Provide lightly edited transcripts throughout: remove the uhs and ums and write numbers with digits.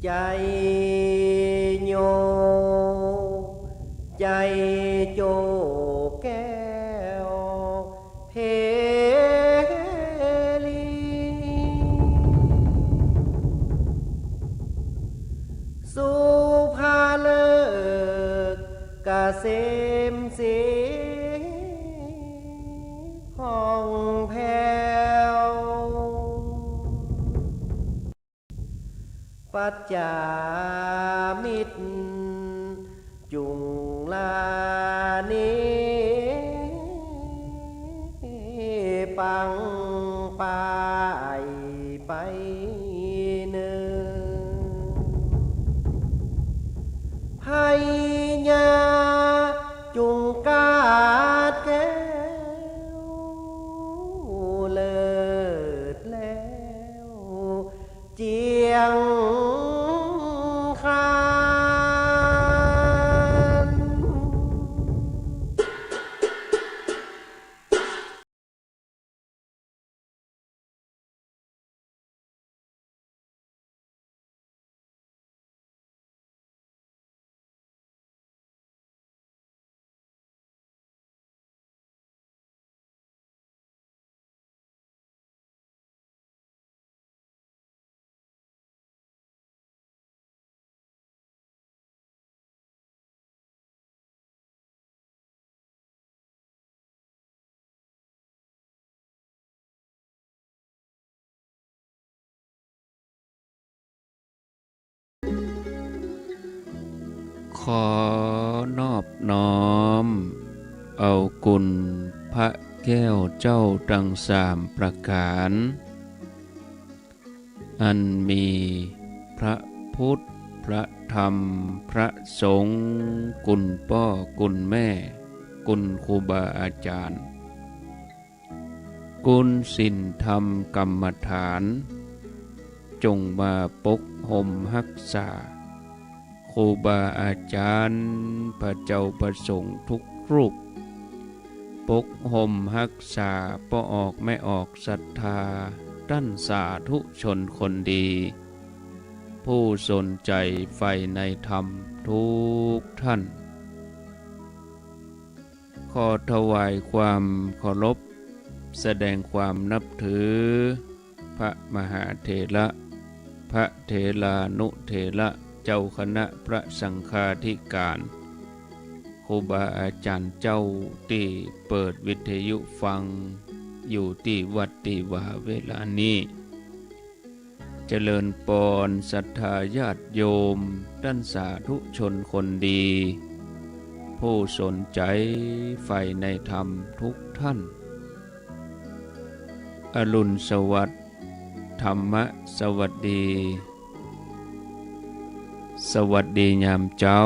ใจโยใจโจแก้วเพลีสุภาเลิกเกษมสีห้องแผ้วปัจจามิตรจุงลานิปังปายไปเนินไพญาจุงกาดแก้วเลิศแล้วเจียงคานขอนอบน้อมเอากุลพระแก้วเจ้าทั้งสามประการอันมีพระพุทธพระธรรมพระสงฆ์กุลพ่อกุลแม่กุลครูบาอาจารย์กุลศีลธรรมกรรมฐานจงมาปกห่มรักษาครูบาอาจารย์พระเจ้าประสงค์ทุกรูปปกห่มรักษาป้อออกไม่ออกศรัทธาด้านสาธุชนคนดี ผู้สนใจใฝ่ในธรรมทุกท่าน ขอถวายความเคารพแสดงความนับถือพระมหาเถระพระเถรานุเถระเจ้าคณะพระสังฆาธิการครูบาอาจารย์เจ้าที่เปิดวิทยุฟังอยู่ที่วัดที่วาเวลานี้เจริญปอนศรัทธาญาติโยมท่านสาธุชนคนดี ผู้สนใจใฝ่ในธรรมทุกท่านอรุณสวัสดิ์ธรรมสวัสดีสวัสดียามเจ้า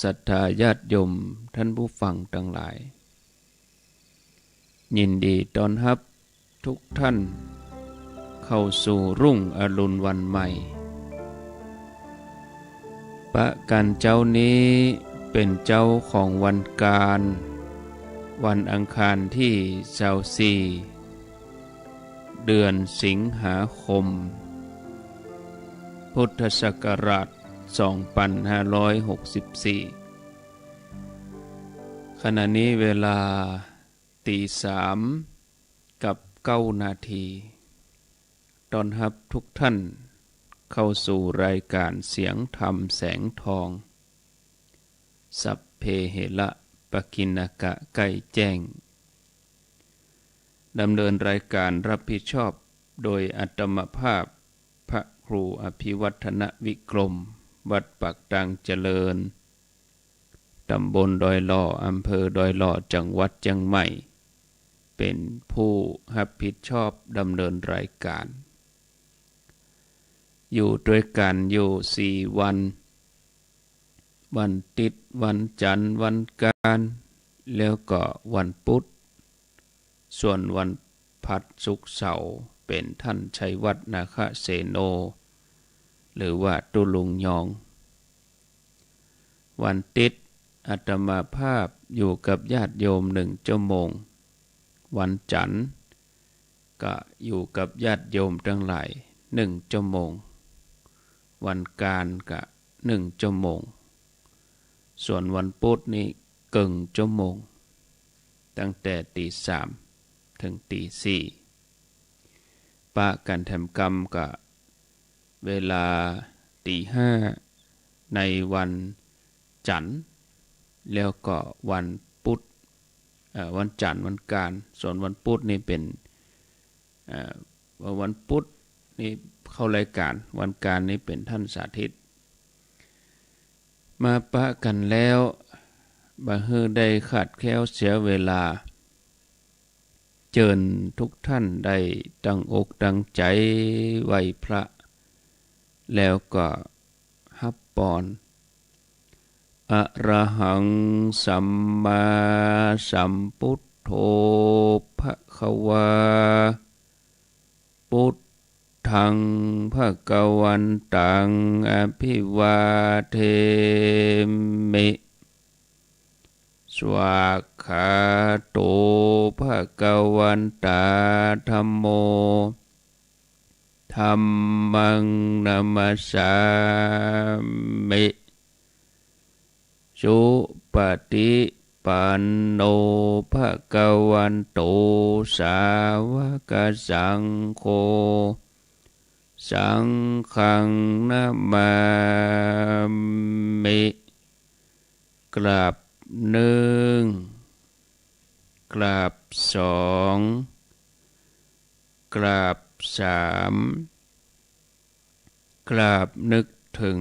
ศรัทธาญาติโยมท่านผู้ฟังทั้งหลายยินดีต้อนรับทุกท่านเข้าสู่รุ่งอรุณวันใหม่ประกันเจ้านี้เป็นเจ้าของวันการวันอังคารที่24เดือนสิงหาคมพุทธศักราช2564ขณะนี้เวลา3:09 นาทีต้อนรับทุกท่านเข้าสู่รายการเสียงธรรมแสงทองสัพเพเหระปกิณกะใกล้แจ้งดำเนินรายการรับผิดชอบโดยอัตมภาพพระครูอภิวัฒนวิกรมวัดปักดังเจริญตำบลดอยหล่ออำเภอดอยหล่อจังหวัดเชียงใหม่เป็นผู้รับผิดชอบดำเนินรายการอยู่ด้วยกันอยู่4 วันวันติดวันจันทร์วันการแล้วก็วันพุธส่วนวันพัดศุกร์เสาร์เป็นท่านชัยวัฒน์นาคเสโนหรือว่าตุลุงยองวันติดอาตมาภาพอยู่กับญาติโยม1 ชั่วโมงวันจันทร์ก็อยู่กับญาติโยมทั้งหลาย1 ชั่วโมง วันการกะ1 ชั่วโมงส่วนวันพุธนี่กึ่งชั่วโมงตั้งแต่ตี 3ถึงตี 4ปะกันทำกรรมกะเวลาตี 5ในวันจันทร์แล้วก็วันพุธวันจันทร์วันการส่วนวันพุธนี่เป็นวันพุธนี่เข้ารายการวันการนี่เป็นท่านสาธิตมาปะกันแล้วบ่ฮือได้ขาดแคล้วเสียเวลาเจิญทุกท่านได้ตั้งอกตั้งใจไหว้พระแล้วก็ฮับปอนอะระหังสัมมาสัมพุทโธภควาพุทธังภควันตังอภิวาเทมิสวากขาโตภควันตาธัมโมธัมมังนัมมัสสามิสุปฏิปันโนภควันโตสาวกสังโฆสังฆังนะมามิกราบ1กราบ2กราบ3กราบนึกถึง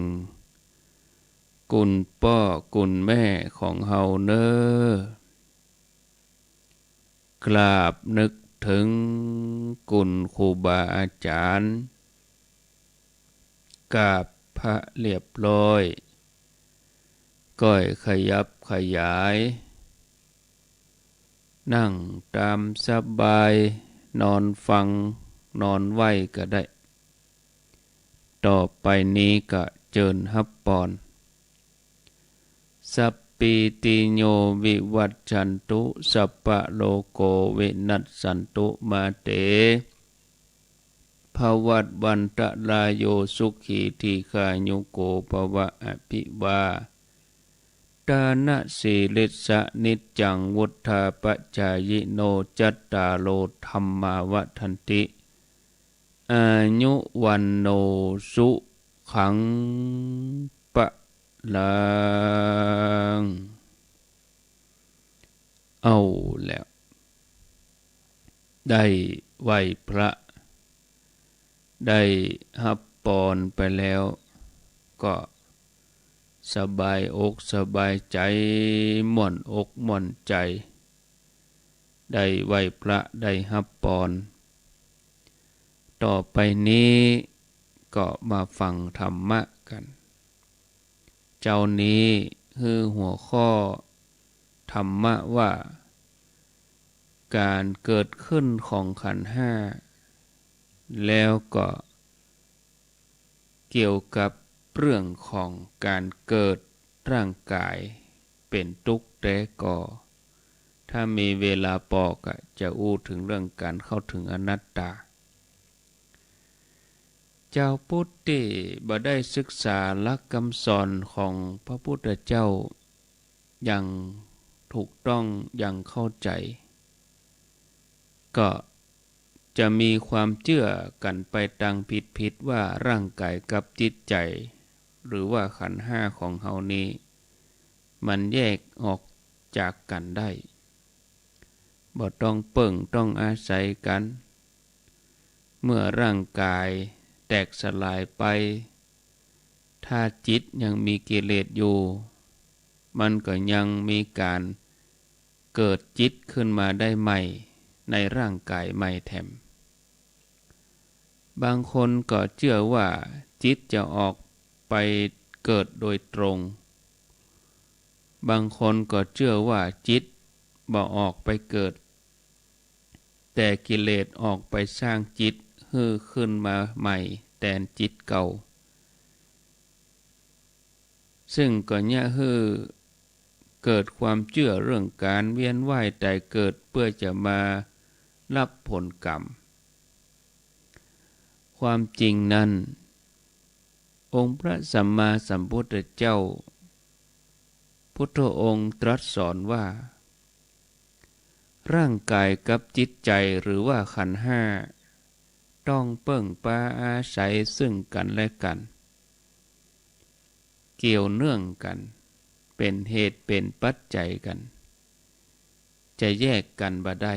คุณพ่อคุณแม่ของเฮาเนอกราบนึกถึงคุณครูบาอาจารย์กราบพระเรียบร้อยก้อยขยับขยายนั่งตามสบายนอนฟังนอนไหวก็ได้ต่อไปนี้ก็เจิญฮับปอนสัพปิติโยวิวัชชันตุสัพพะโลโกวินัสสันตุมาเตภวัตวันตรายโยสุขีทีฆายุโกภวะอภิวาทานะสีลิสะนิจจังวุฒาปัจจายโนจัตตาโลธัมมาวัฏันติอายุวันโนสุขังปะลังเอาแล้วได้ไหว้พระได้ฮับปอนไปแล้วก็สบายอกสบายใจม่วนอกม่วนใจได้ไหว้พระได้ฮับปอนต่อไปนี้ก็มาฟังธรรมะกันเจ้านี้คือหัวข้อธรรมะว่าการเกิดขึ้นของขันธ์ห้าแล้วก็เกี่ยวกับเรื่องของการเกิดร่างกายเป็นทุกข์แต่ก่อถ้ามีเวลาปอกจะอู้ถึงเรื่องการเข้าถึงอนัตตาเจ้าพุทธบ่ได้ศึกษาหลักคำสอนของพระพุทธเจ้าอย่างถูกต้องอย่างเข้าใจก็จะมีความเชื่อกันไปต่างผิดว่าร่างกายกับจิตใจหรือว่าขันธ์ห้าของเฮานี้มันแยกออกจากกันได้บ่ต้องเปิ่งต้องอาศัยกันเมื่อร่างกายแตกสลายไปถ้าจิตยังมีกิเลสอยู่มันก็ยังมีการเกิดจิตขึ้นมาได้ใหม่ในร่างกายใหม่แถมบางคนก็เชื่อว่าจิตจะออกไปเกิดโดยตรงบางคนก็เชื่อว่าจิตบ่ออกไปเกิดแต่กิเลสออกไปสร้างจิตให้ขึ้นมาใหม่แทนจิตเก่าซึ่งก็เนี่ยให้เกิดความเชื่อเรื่องการเวียนว่ายตายเกิดเพื่อจะมารับผลกรรมความจริงนั้น องค์พระสัมมาสัมพุทธเจ้าพุทธองค์ตรัสสอนว่าร่างกายกับจิตใจหรือว่าขันธ์ห้าต้องเปิ่งป้าอาศัยซึ่งกันและกันเกี่ยวเนื่องกันเป็นเหตุเป็นปัจจัยกันจะแยกกันบ่ได้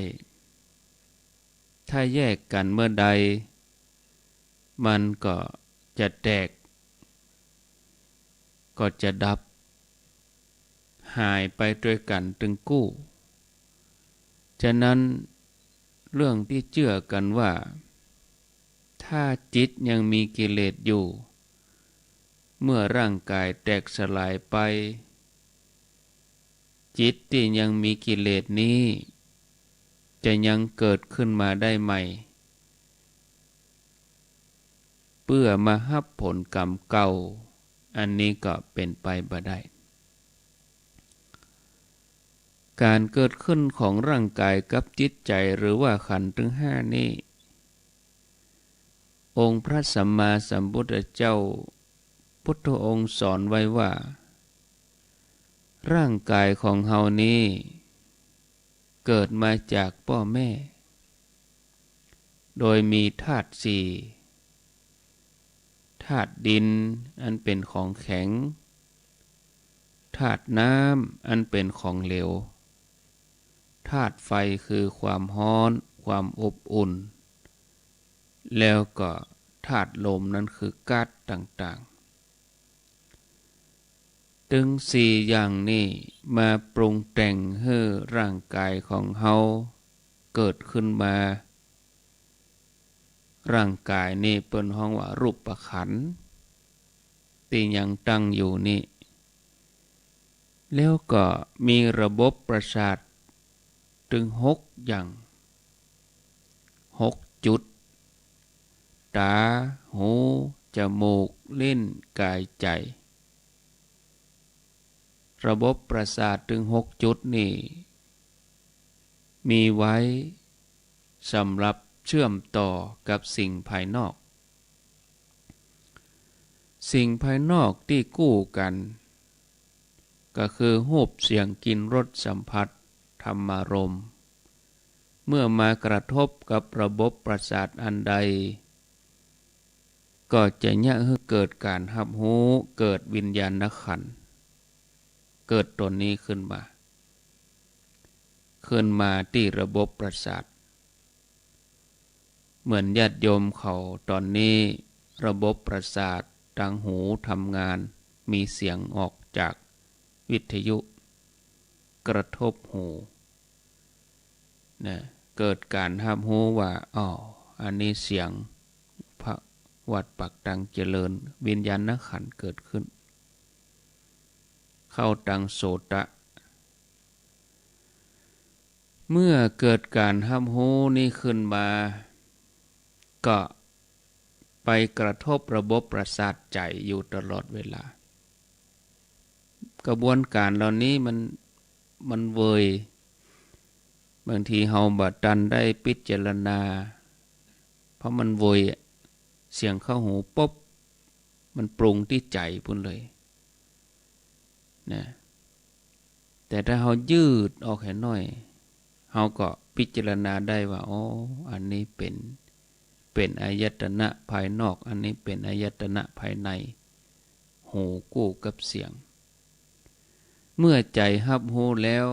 ถ้าแยกกันเมื่อใดมันก็จะแตกก็จะดับหายไปด้วยกันตึงกู้ฉะนั้นเรื่องที่เชื่อกันว่าถ้าจิตยังมีกิเลสอยู่เมื่อร่างกายแตกสลายไปจิตที่ยังมีกิเลสนี้จะยังเกิดขึ้นมาได้ใหม่เพื่อมารับผลกรรมเก่าอันนี้ก็เป็นไปบ่ได้การเกิดขึ้นของร่างกายกับจิตใจหรือว่าขันธ์ทั้งห้านี้องค์พระสัมมาสัมพุทธเจ้าพุทธองค์สอนไว้ว่าร่างกายของเฮานี้เกิดมาจากพ่อแม่โดยมีธาตุสี่ธาตุดินอันเป็นของแข็งธาตุน้ำอันเป็นของเหลวธาตุไฟคือความร้อนความอบอุ่นแล้วก็ธาตุลมนั้นคือก๊าซต่างๆถึงสี่อย่างนี้มาปรุงแต่งให้ร่างกายของเฮาเกิดขึ้นมาร่างกายนี่เปิ้นฮ้องว่ารูปขันธ์ที่ยังตั้งอยู่นี่แล้วก็มีระบบประสาทถึง6อย่าง6จุดตาหูจมูกลิ้นกายใจระบบประสาทถึง6จุดนี่มีไว้สำหรับเชื่อมต่อกับสิ่งภายนอกสิ่งภายนอกที่กู้กันก็คือรูปเสียงกลิ่นรสสัมผัสธรรมารมณ์เมื่อมากระทบกับระบบประสาทอันใดก็จะเนี่ยให้เกิดการรับรู้เกิดวิญญาณขันธ์เกิดตนนี้ขึ้นมาที่ระบบประสาทเหมือนญาติโยมเขาตอนนี้ระบบประสาททางหูทำงานมีเสียงออกจากวิทยุกระทบหูนะเกิดการรับรู้ว่าอันนี้เสียงพระวัดปักตังเจริญวิญญาณขันธ์เกิดขึ้นเข้าตังโสตะเมื่อเกิดการรับรู้นี้ขึ้นมาก็ไปกระทบระบบประสาทใจอยู่ตลอดเวลากระบวนการเหล่านี้มันเวยบางทีเฮาบ่ทันได้พิจารณาเพราะมันเวยเสียงเข้าหูปุ๊บมันปรุงที่ใจพุ่นเลยนะแต่ถ้าเฮายืดออกให้น้อยเฮาก็พิจารณาได้ว่าอันนี้เป็นอายตนะภายนอกอันนี้เป็นอายตนะภายในหูกู้กับเสียงเมื่อใจรับรู้แล้ว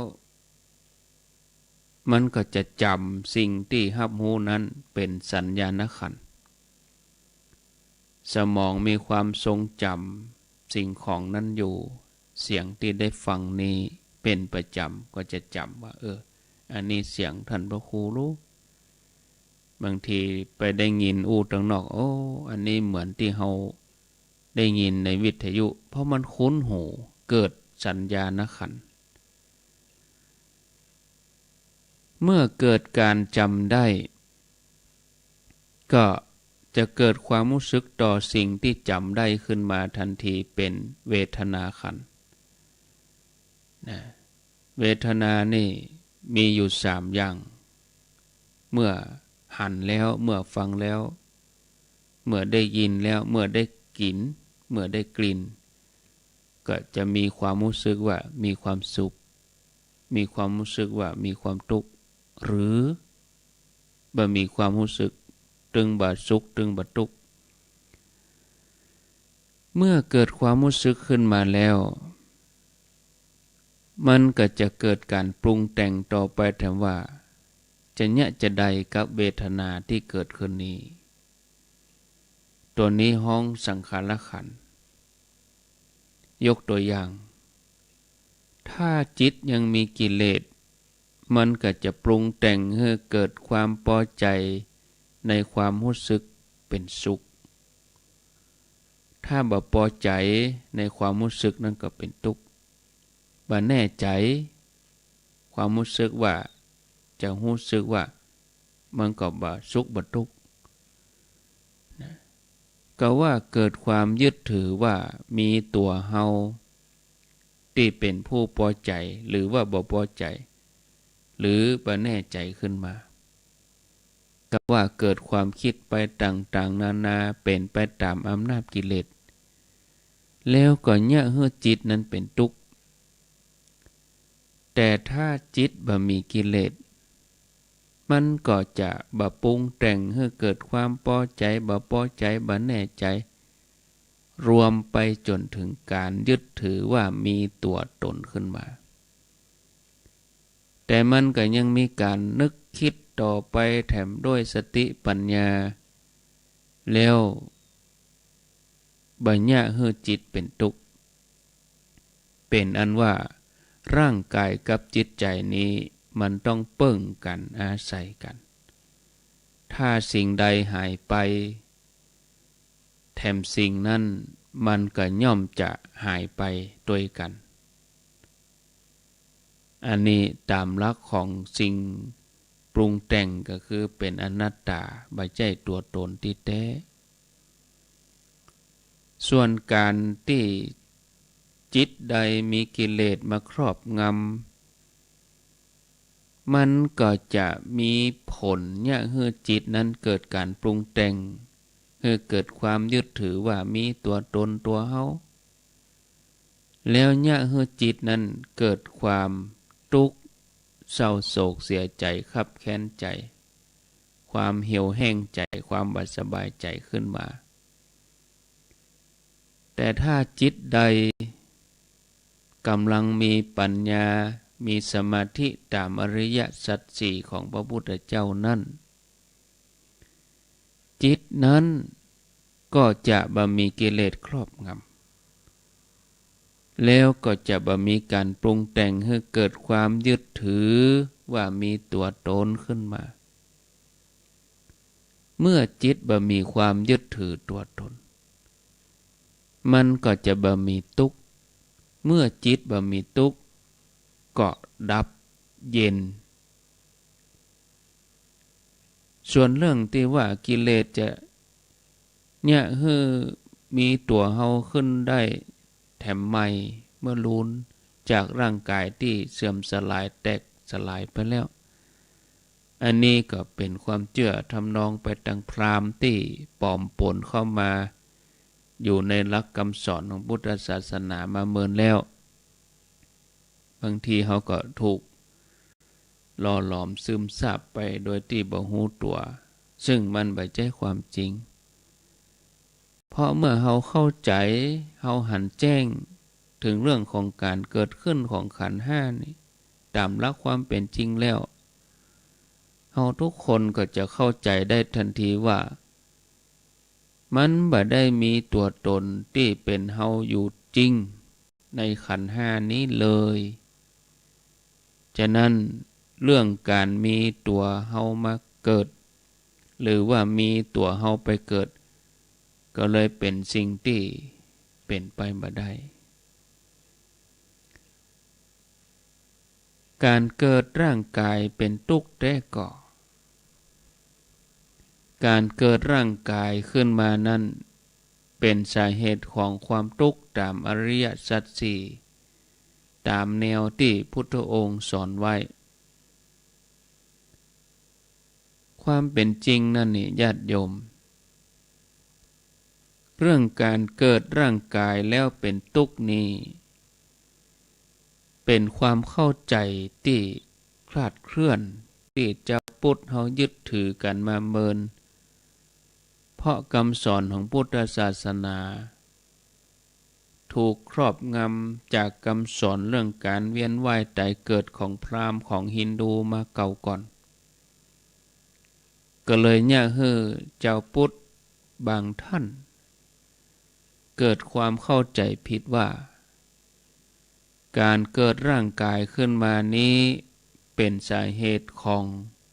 มันก็จะจำสิ่งที่รับรู้นั้นเป็นสัญญาณขันธ์สมองมีความทรงจำสิ่งของนั้นอยู่เสียงที่ได้ฟังนี้เป็นประจำก็จะจำว่าอันนี้เสียงท่านพระครูรู้บางทีไปได้ยินตางนอกอันนี้เหมือนที่เฮาได้ยินในวิทยุเพราะมันคุ้นหูเกิดสัญญาณขันธ์เมื่อเกิดการจำได้ก็จะเกิดความรู้สึกต่อสิ่งที่จำได้ขึ้นมาทันทีเป็นเวทนาขันธ์เวทนานี่มีอยู่3อย่างเมื่อหันแล้วเมื่อฟังแล้วเมื่อได้ยินแล้วเมื่อได้กลิ่น เมื่อได้กลิ่นก็จะมีความรู้สึกว่ามีความสุขมีความรู้สึกว่ามีความทุกข์หรือบ่มีความรู้สึกตึงบ่สุขตึงบ่ทุกข์เมื่อเกิดความรู้สึกขึ้นมาแล้วมันก็จะเกิดการปรุงแต่งต่อไปแถมว่าจะเนี่ยจะใดกับเวทนาที่เกิดขึ้นนี้ตัวนี้ห้องสังขารขันธ์ยกตัวอย่างถ้าจิตยังมีกิเลสมันก็จะปรุงแต่งให้เกิดความพอใจในความรู้สึกเป็นสุขถ้าบ่พอใจในความรู้สึกนั้นก็เป็นทุกข์บ่แน่ใจความรู้สึกว่าจะรู้สึกว่ามันก็บ่สุขบ่ทุกข์ก็ว่าเกิดความยึดถือว่ามีตัวเฮาที่เป็นผู้พอใจหรือว่าบ่พอใจหรือบ่แน่ใจขึ้นมาก็ว่าเกิดความคิดไปต่างๆนานาเป็นไปตามอำนาจกิเลสแล้วก็เนี่ยให้จิตนั้นเป็นทุกข์แต่ถ้าจิตบ่มีกิเลสมันก็จะบ่ปรุงแต่งให้เกิดความพอใจบ่พอใจบ่แน่ใจรวมไปจนถึงการยึดถือว่ามีตัวตนขึ้นมาแต่มันก็ยังมีการนึกคิดต่อไปแถมด้วยสติปัญญาแล้วบัญญาให้จิตเป็นทุกข์เป็นอันว่าร่างกายกับจิตใจนี้มันต้องเปิ้งกันอาศัยกันถ้าสิ่งใดหายไปแถมสิ่งนั้นมันก็ย่อมจะหายไปด้วยกันอันนี้ตามหลักของสิ่งปรุงแต่งก็คือเป็นอนัตตาบ่ใช่ตัวตนที่แท้ส่วนการที่จิตใดมีกิเลสมาครอบงำมันก็จะมีผลเนี่ยให้จิตนั้นเกิดการปรุงแต่งให้เกิดความยึดถือว่ามีตัวตนตัวเฮาแล้วเนี่ยให้จิตนั้นเกิดความทุกข์เศร้าโศกเสียใจคับแค้นใจความเหี่ยวแห้งใจความบ่สบายใจขึ้นมาแต่ถ้าจิตใดกำลังมีปัญญามีสมาธิตามอริยสัจสี่ของพระพุทธเจ้านั้นจิตนั้นก็จะบ่มีกิเลสครอบงำแล้วก็จะบ่มีการปรุงแต่งให้เกิดความยึดถือว่ามีตัวตนขึ้นมาเมื่อจิตบ่มีความยึดถือตัวตนมันก็จะบ่มีทุกข์เมื่อจิตบ่มีทุกข์ก็ดับเย็นส่วนเรื่องที่ว่ากิเลสจะเนี่ยให้มีตัวเฮาขึ้นได้แถมใหม่เมื่อลูนจากร่างกายที่เสื่อมสลายแตกสลายไปแล้วอันนี้ก็เป็นความเชื่อทำนองไปทางพราหมณ์ที่ปลอมปนเข้ามาอยู่ในหลักคำสอนของพุทธศาสนามาเมินแล้วบางทีเขาก็ถูกหล่อหลอมซึมซาบไปโดยที่บ่ฮู้ตัวซึ่งมันไม่ใช่ความจริงเพราะเมื่อเราเข้าใจเราหันแจ้งถึงเรื่องของการเกิดขึ้นของขันธ์ห้านี่ตามหลักความเป็นจริงแล้วเราทุกคนก็จะเข้าใจได้ทันทีว่ามันบ่ได้มีตัวตนที่เป็นเฮาอยู่จริงในขันธ์ห้านี้เลยฉะนั้นเรื่องการมีตัวเฮามาเกิดหรือว่ามีตัวเฮาไปเกิดก็เลยเป็นสิ่งที่เป็นไปบ่ได้การเกิดร่างกายเป็นทุกข์แต่ก่อการเกิดร่างกายขึ้นมานั้นเป็นสาเหตุของความทุกข์ตามอริยสัจสี่ตามแนวที่พุทธองค์สอนไว้ความเป็นจริงนั่นนี่ญาติโยม เรื่องการเกิดร่างกายแล้วเป็นทุกข์นี้เป็นความเข้าใจที่คลาดเคลื่อนที่เจ้าพุทธเฮายึดถือกันมาเมินเพราะคำสอนของพุทธศาสนาถูกครอบงำจากคำสอนเรื่องการเวียนว่ายตายเกิดของพราหมณ์ของฮินดูมาเก่าก่อนก็เลยเนี่ยให้เจ้าพุทธบางท่านเกิดความเข้าใจผิดว่าการเกิดร่างกายขึ้นมานี้เป็นสาเหตุของ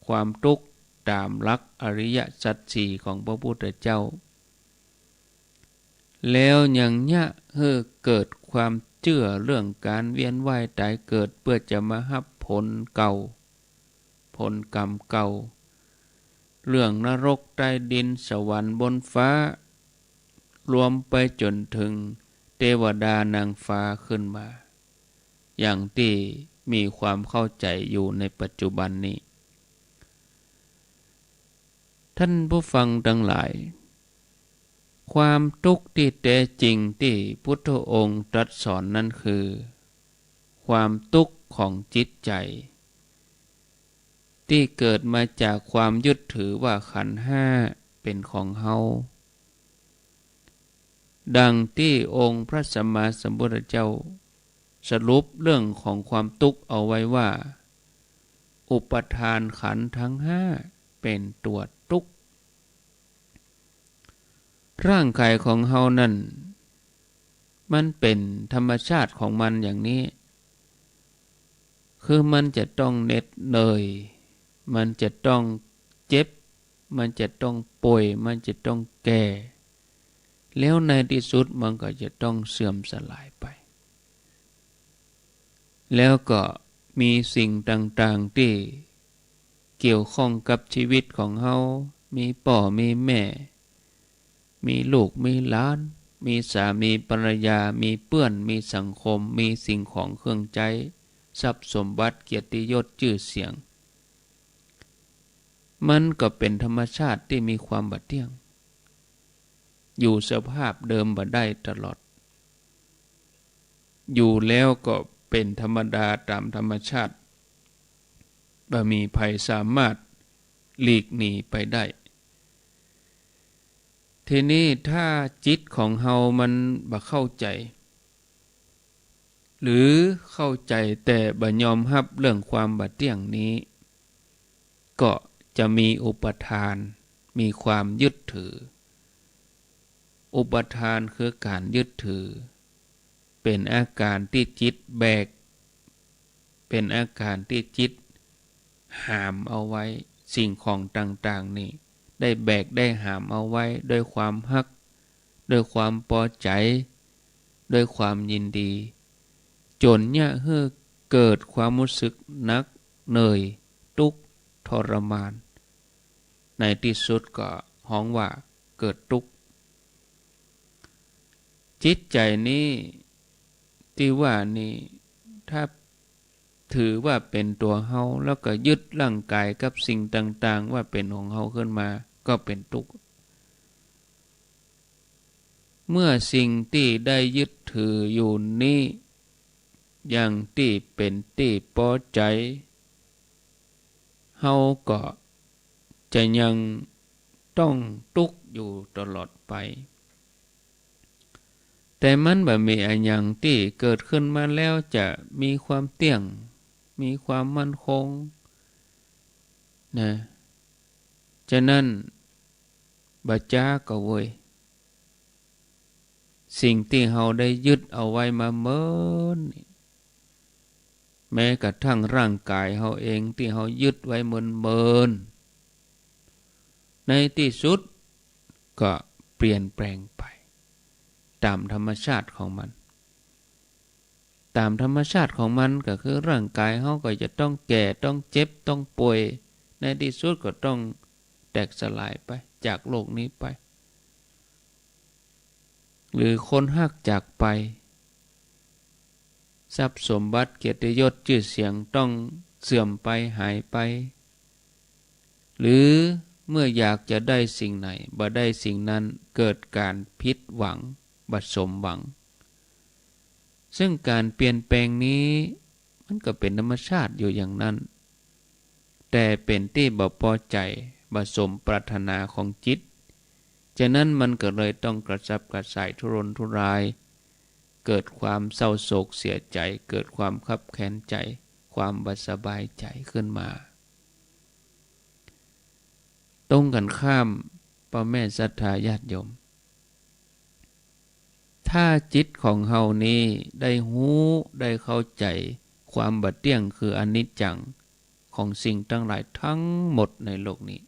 ความทุกข์ตามหลักอริยสัจสี่ของพระพุทธเจ้าแล้วยังเนี่ยให้เกิดความเชื่อเรื่องการเวียนว่ายตายเกิดเพื่อจะมารับผลเก่าผลกรรมเก่าเรื่องนรกใต้ดินสวรรค์บนฟ้ารวมไปจนถึงเทวดานางฟ้าขึ้นมาอย่างที่มีความเข้าใจอยู่ในปัจจุบันนี้ท่านผู้ฟังทั้งหลายความทุกข์ที่แท้จริงที่พุทธองค์ตรัสสอนนั้นคือความทุกข์ของจิตใจที่เกิดมาจากความยึดถือว่าขันธ์ห้าเป็นของเฮาดังที่องค์พระสัมมาสัมพุทธเจ้าสรุปเรื่องของความทุกข์เอาไว้ว่าอุปทานขันธ์ทั้งห้าเป็นตัวทุกข์ร่างกายของเฮานั่นมันเป็นธรรมชาติของมันอย่างนี้คือมันจะต้องเหน็ดเหนื่อยมันจะต้องเจ็บมันจะต้องป่วยมันจะต้องแก่แล้วในที่สุดมันก็จะต้องเสื่อมสลายไปแล้วก็มีสิ่งต่างๆที่เกี่ยวข้องกับชีวิตของเฮามีพ่อมีแม่มีลูกมีหลานมีสามีภรรยามีเพื่อนมีสังคมมีสิ่งของเครื่องใช้ทรัพย์สมบัติเกียรติยศชื่อเสียงมันก็เป็นธรรมชาติที่มีความบัดเที่ยงอยู่สภาพเดิมบ่ได้ตลอดอยู่แล้วก็เป็นธรรมดาตามธรรมชาติบ่มีภัยสามารถหลีกหนีไปได้ทีนี้ถ้าจิตของเฮามันบ่เข้าใจหรือเข้าใจแต่บ่ยอมรับเรื่องความบัดเที่ยงนี้ก็จะมีอุปทานมีความยึดถืออุปทานคือการยึดถือเป็นอาการที่จิตแบกเป็นอาการที่จิตห้ามเอาไว้สิ่งของต่างๆนี่ได้แบกได้หามเอาไว้ด้วยความฮักด้วยความพอใจด้วยความยินดีจนเนี่ยให้เกิดความรู้สึกนักเหนื่อยทุกข์ทรมานในที่สุดก็ฮ้องว่าเกิดทุกข์จิตใจนี้ที่ว่านี่ถ้าถือว่าเป็นตัวเฮาแล้วก็ยึดร่างกายกับสิ่งต่างๆว่าเป็นของเฮาขึ้นมาก็เป็นทุกข์เมื่อสิ่งที่ได้ยึดถืออยู่นี้อย่างที่เป็นที่พอใจเฮาก็จะยังต้องทุกข์อยู่ตลอดไปแต่มันบ่มีอันหยังที่เกิดขึ้นมาแล้วจะมีความเที่ยงมีความมั่นคงนะฉะนั้นบัจจาก็เว้ยสิ่งที่เฮาได้ยึดเอาไว้มาเมินแม้กระทั่งร่างกายเฮาเองที่เฮายึดไว้เมินในที่สุดก็เปลี่ยนแปลงไปตามธรรมชาติของมันตามธรรมชาติของมันก็คือร่างกายเฮาก็จะต้องแก่ต้องเจ็บต้องป่วยในที่สุดก็ต้องแตกสลายไปจากโลกนี้ไปหรือคนฮักจากไปทรัพย์สมบัติเกียรติยศชื่อเสียงต้องเสื่อมไปหายไปหรือ เมื่ออยากจะได้สิ่งไหนบ่ได้สิ่งนั้นเกิดการผิดหวังบ่สมหวังซึ่งการเปลี่ยนแปลงนี้มันก็เป็นธรรมชาติอยู่อย่างนั้นแต่เป็นที่บ่พอใจบ่สมปรารถนาของจิตฉะนั้นมันก็เลยต้องกระสับกระส่ายทุรนทุรายเกิดความเศร้าโศกเสียใจเกิดความคับแค้นใจความบ่สบายใจขึ้นมาตรงกันข้ามพ่อแม่ศรัทธาญาติโยมถ้าจิตของเฮานี้ได้หู้ได้เข้าใจความบ่เที่ยงคืออนิจจังของสิ่งทั้งหลายทั้งหมดในโลกนี้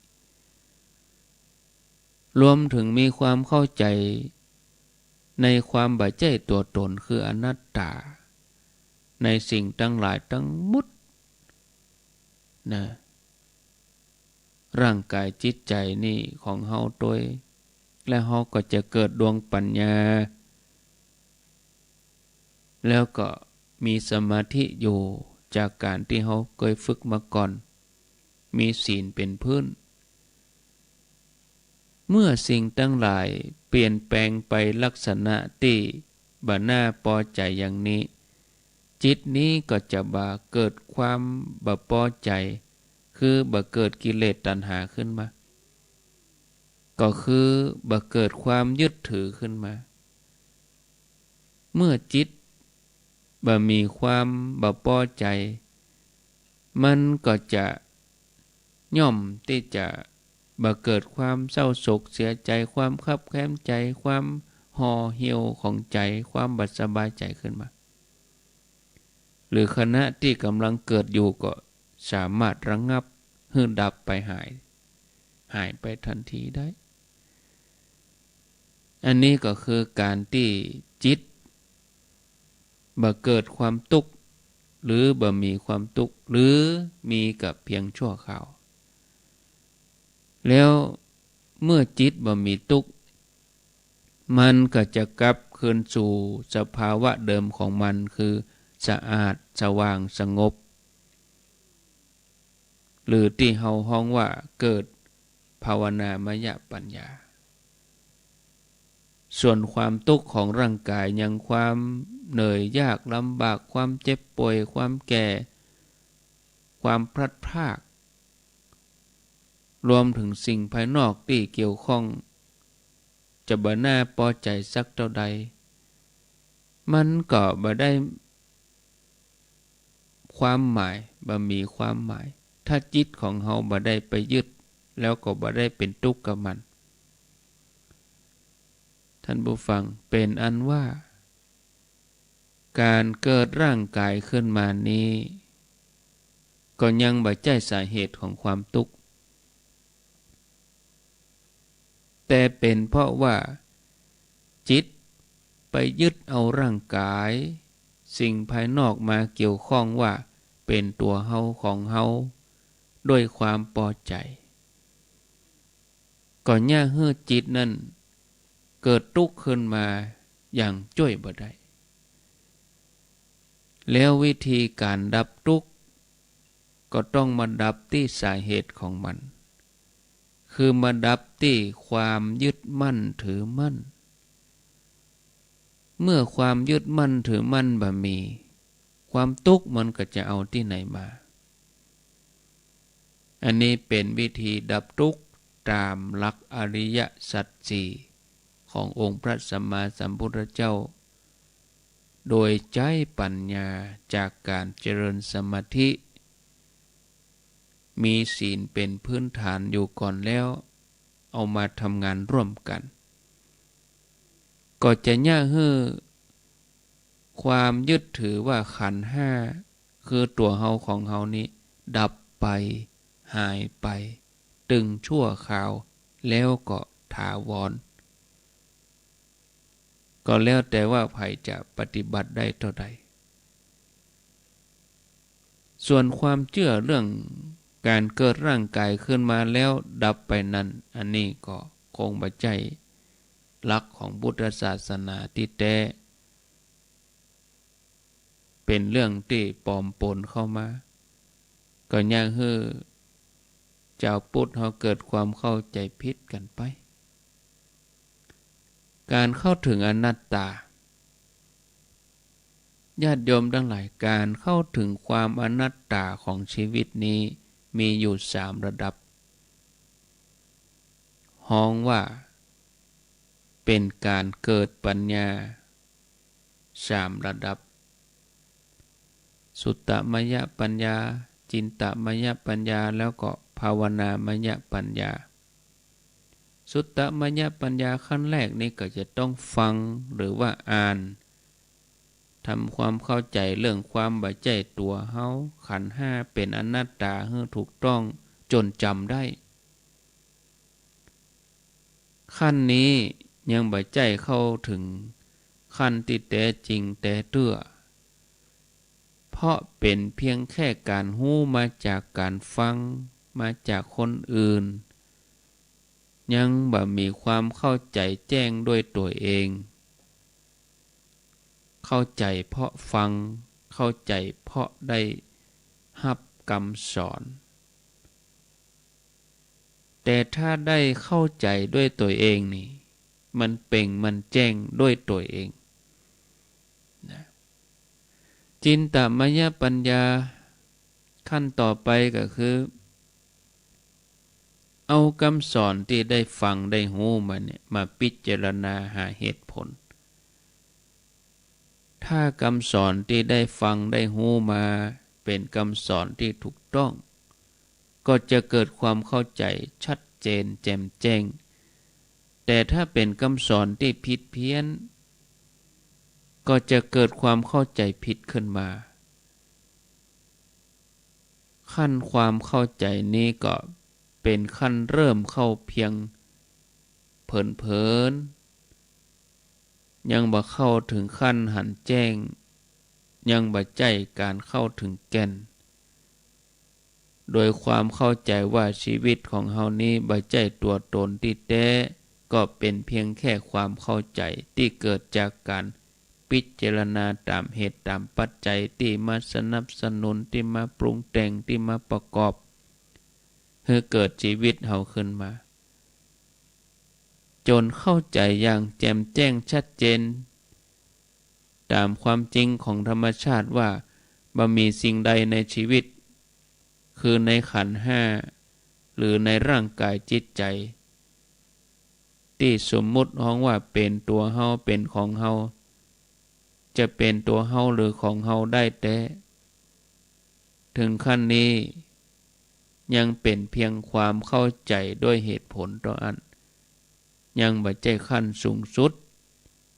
รวมถึงมีความเข้าใจในความบ่ใช่ตัวตนคืออนัตตาในสิ่งทั้งหลายทั้งหมดนะร่างกายจิตใจนี่ของเฮาโดยและเฮาก็จะเกิดดวงปัญญาแล้วก็มีสมาธิอยู่จากการที่เฮาเคยฝึกมาก่อนมีศีลเป็นพื้นเมื่อสิ่งทั้งหลายเปลี่ยนแปลงไปลักษณะที่บ่น่าพอใจอย่างนี้จิตนี้ก็จะบ่เกิดความบ่พอใจคือบ่เกิดกิเลสตัณหาขึ้นมาก็คือบ่เกิดความยึดถือขึ้นมาเมื่อจิตบ่มีความบ่พอใจมันก็จะย่อมที่จะบ่เกิดความเศร้าโศกเสียใจความคับแค้นใจความห่อเหี่ยวของใจความบ่สบายใจขึ้นมาหรือขณะที่กำลังเกิดอยู่ก็สามารถระงับหรือดับไปหายไปทันทีได้อันนี้ก็คือการที่จิตบ่เกิดความทุกข์หรือบ่มีความทุกข์หรือมีกับเพียงชั่วคราวแล้วเมื่อจิตบ่มีทุกข์มันก็จะกลับคืนสู่สภาวะเดิมของมันคือสะอาดสว่างสงบหรือที่เฮาฮ้องว่าเกิดภาวนามยปัญญาส่วนความทุกข์ของร่างกายยังความเหนื่อยยากลำบากความเจ็บป่วยความแก่ความพลัดพรากรวมถึงสิ่งภายนอกที่เกี่ยวข้องจะบ่น่าพอใจสักเท่าใดมันก็บ่ได้ความหมายบ่มีความหมายถ้าจิตของเฮาบ่ได้ไปยึดแล้วก็บ่ได้เป็นทุกข์กับมันท่านผู้ฟังเป็นอันว่าการเกิดร่างกายขึ้นมานี้ก็ยังบ่ใช่สาเหตุของความทุกข์แต่เป็นเพราะว่าจิตไปยึดเอาร่างกายสิ่งภายนอกมาเกี่ยวข้องว่าเป็นตัวเฮาของเฮาด้วยความพอใจก็ย่าให้จิตนั้นเกิดทุกข์ขึ้นมาอย่างช่วยบ่ได้แล้ววิธีการดับทุกข์ก็ต้องมาดับที่สาเหตุของมันคือมาดับที่ความยึดมั่นถือมั่นเมื่อความยึดมั่นถือมั่นบ่มีความทุกข์มันก็จะเอาที่ไหนมาอันนี้เป็นวิธีดับทุกข์ตามหลักอริยสัจสี่ขององค์พระสัมมาสัมพุทธเจ้าโดยใช้ปัญญาจากการเจริญสมาธิมีศีลเป็นพื้นฐานอยู่ก่อนแล้วเอามาทำงานร่วมกันก็จะย่าให้ความยึดถือว่าขันธ์ห้าคือตัวเฮาของเฮานี้ดับไปหายไปตึงชั่วคราวแล้วก็ถาวรก็แล้วแต่ว่าใครจะปฏิบัติได้เท่าใดส่วนความเชื่อเรื่องการเกิดร่างกายขึ้นมาแล้วดับไปนั้นอันนี้ก็คงบ่ใช่หลักของพุทธศาสนาที่แท้เป็นเรื่องที่ปลอมปนเข้ามาก็ย่างให้ เจ้าพุทธเขาเกิดความเข้าใจผิดกันไปการเข้าถึงอนัตตาญาติโยมทั้งหลายการเข้าถึงความอนัตตาของชีวิตนี้มีอยู่3ระดับฮ้องว่าเป็นการเกิดปัญญา3ระดับสุตตมยปัญญาจินตมยปัญญาแล้วก็ภาวนามยปัญญาสุตตมยปัญญาขั้นแรกนี้ก็จะต้องฟังหรือว่าอ่านทำความเข้าใจเรื่องความบ่ใจตัวเฮาขันธ์ห้าเป็นอนัตตาให้ถูกต้องจนจำได้ขั้นนี้ยังบ่ใจเข้าถึงขั้นที่แท้จริงแต่เตื้อเพราะเป็นเพียงแค่การหู้มาจากการฟังมาจากคนอื่นยังบ่มีความเข้าใจแจ้งด้วยตัวเองเข้าใจเพราะฟังเข้าใจเพราะได้รับคำสอนแต่ถ้าได้เข้าใจด้วยตัวเองนี่มันเป่งมันแจ้งด้วยตัวเองนะจินตมยปัญญาขั้นต่อไปก็คือเอาคำสอนที่ได้ฟังได้หูมาเนี่ยมาพิจารณาหาเหตุผลถ้าคำสอนที่ได้ฟังได้หูมาเป็นคำสอนที่ถูกต้องก็จะเกิดความเข้าใจชัดเจนแจ่มแจ้งแต่ถ้าเป็นคำสอนที่ผิดเพี้ยนก็จะเกิดความเข้าใจผิดขึ้นมาขั้นความเข้าใจนี้ก็เป็นขั้นเริ่มเข้าเพียงเผินๆยังบ่เข้าถึงขั้นหันแจ้งยังบ่ใจการเข้าถึงแก่นโดยความเข้าใจว่าชีวิตของเฮานี้บ่ใจตัวตนที่แท้ก็เป็นเพียงแค่ความเข้าใจที่เกิดจากการพิจารณาตามเหตุตามปัจจัยที่มาสนับสนุนที่มาปรุงแต่งที่มาประกอบให้เกิดชีวิตเฮาขึ้นมาจนเข้าใจอย่างแจ่มแจ้งชัดเจนตามความจริงของธรรมชาติว่าบ่มีสิ่งใดในชีวิตคือในขันธ์ห้าหรือในร่างกายจิตใจที่สมมุติฮ้องว่าเป็นตัวเฮาเป็นของเฮาจะเป็นตัวเฮาหรือของเฮาได้แต่ถึงขั้นนี้ยังเป็นเพียงความเข้าใจด้วยเหตุผลต่ออันยังบ่ใช่ขั้นสูงสุด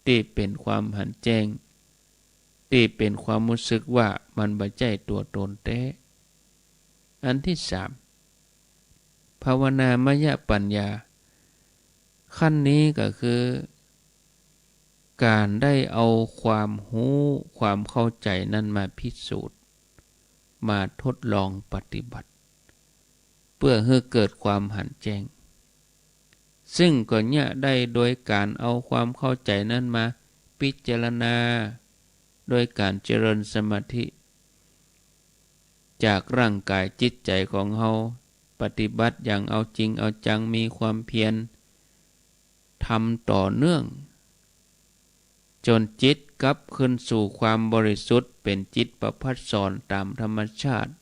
ที่เป็นความหันแจ้งที่เป็นความรู้สึกว่ามันบ่ใช่ตัวตนแท้อันที่3ภาวนามยปัญญาขั้นนี้ก็คือการได้เอาความรู้ความเข้าใจนั้นมาพิสูจน์มาทดลองปฏิบัติเพื่อให้เกิดความหันแจ้งซึ่งก็เนี่ยได้โดยการเอาความเข้าใจนั้นมาพิจารณาโดยการเจริญสมาธิจากร่างกายจิตใจของเฮาปฏิบัติอย่างเอาจริงเอาจังมีความเพียรทำต่อเนื่องจนจิตกลับคืนสู่ความบริสุทธิ์เป็นจิตประภัสสรตามธรรมชาติ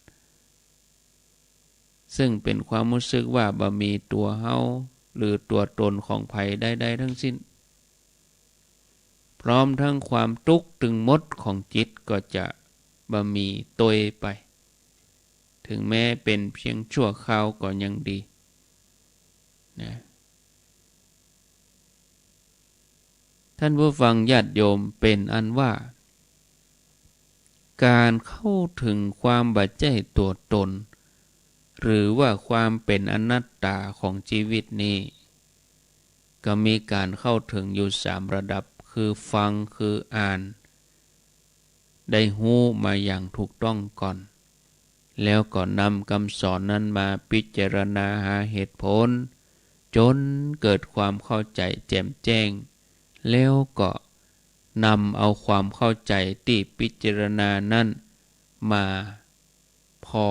ซึ่งเป็นความรู้สึกว่าบ่มีตัวเฮาหรือตัวตนของไผใดๆทั้งสิ้นพร้อมทั้งความทุกข์ตึงมดของจิตก็จะบ่มีตยไปถึงแม้เป็นเพียงชั่วคราวก็ยังดีนะท่านผู้ฟังญาติโยมเป็นอันว่าการเข้าถึงความบ่ใช่ตัวตนหรือว่าความเป็นอนัตตาของชีวิตนี้ก็มีการเข้าถึงอยู่3ระดับคือฟังคืออ่านได้หู้มาอย่างถูกต้องก่อนแล้วก็นำคำสอนนั้นมาพิจารณาหาเหตุผลจนเกิดความเข้าใจแจ่มแจ้งแล้วก็นำเอาความเข้าใจที่พิจารณานั้นมาพอ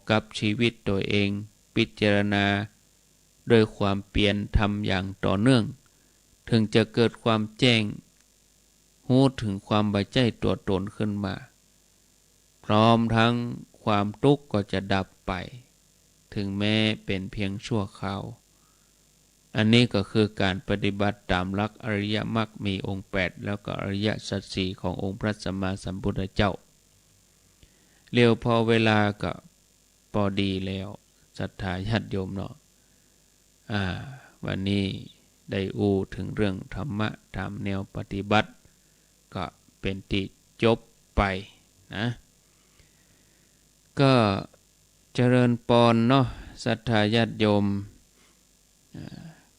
กับชีวิตตัวเอง พิจารณาด้วยความเปลี่ยนทำอย่างต่อเนื่องถึงจะเกิดความแจ้งรู้ถึงความใบใจตัวตนขึ้นมาพร้อมทั้งความทุกข์ก็จะดับไปถึงแม้เป็นเพียงชั่วคราวอันนี้ก็คือการปฏิบัติตามหลักอริยมรรคมีองค์8แล้วก็อริยสัจสี่ขององค์พระสัมมาสัมพุทธเจ้าเร็วพอเวลาก็พอดีแล้วศรัทธาญาติโยมเนาะวันนี้ได้อู้ถึงเรื่องธรรมะตามแนวปฏิบัติก็เป็นที่จบไปนะก็เจริญปอนเนาะศรัทธาญาติโยม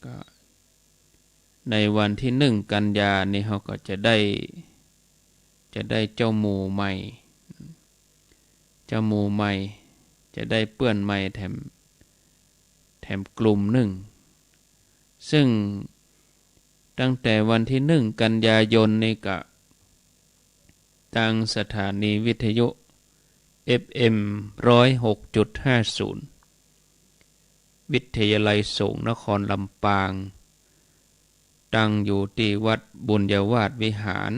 ก็ในวันที่1 กันยานี่เขาก็จะได้เจ้าหมู่ใหม่จะได้เปื้อนใหม่แถมกลุ่มหนึ่งซึ่งตั้งแต่วันที่1 กันยายนนี่ก็ทางสถานีวิทยุ FM 106.50 วิทยาลัยสงฆ์นครลำปางตั้งอยู่ที่วัดบุญยวาสวิหาร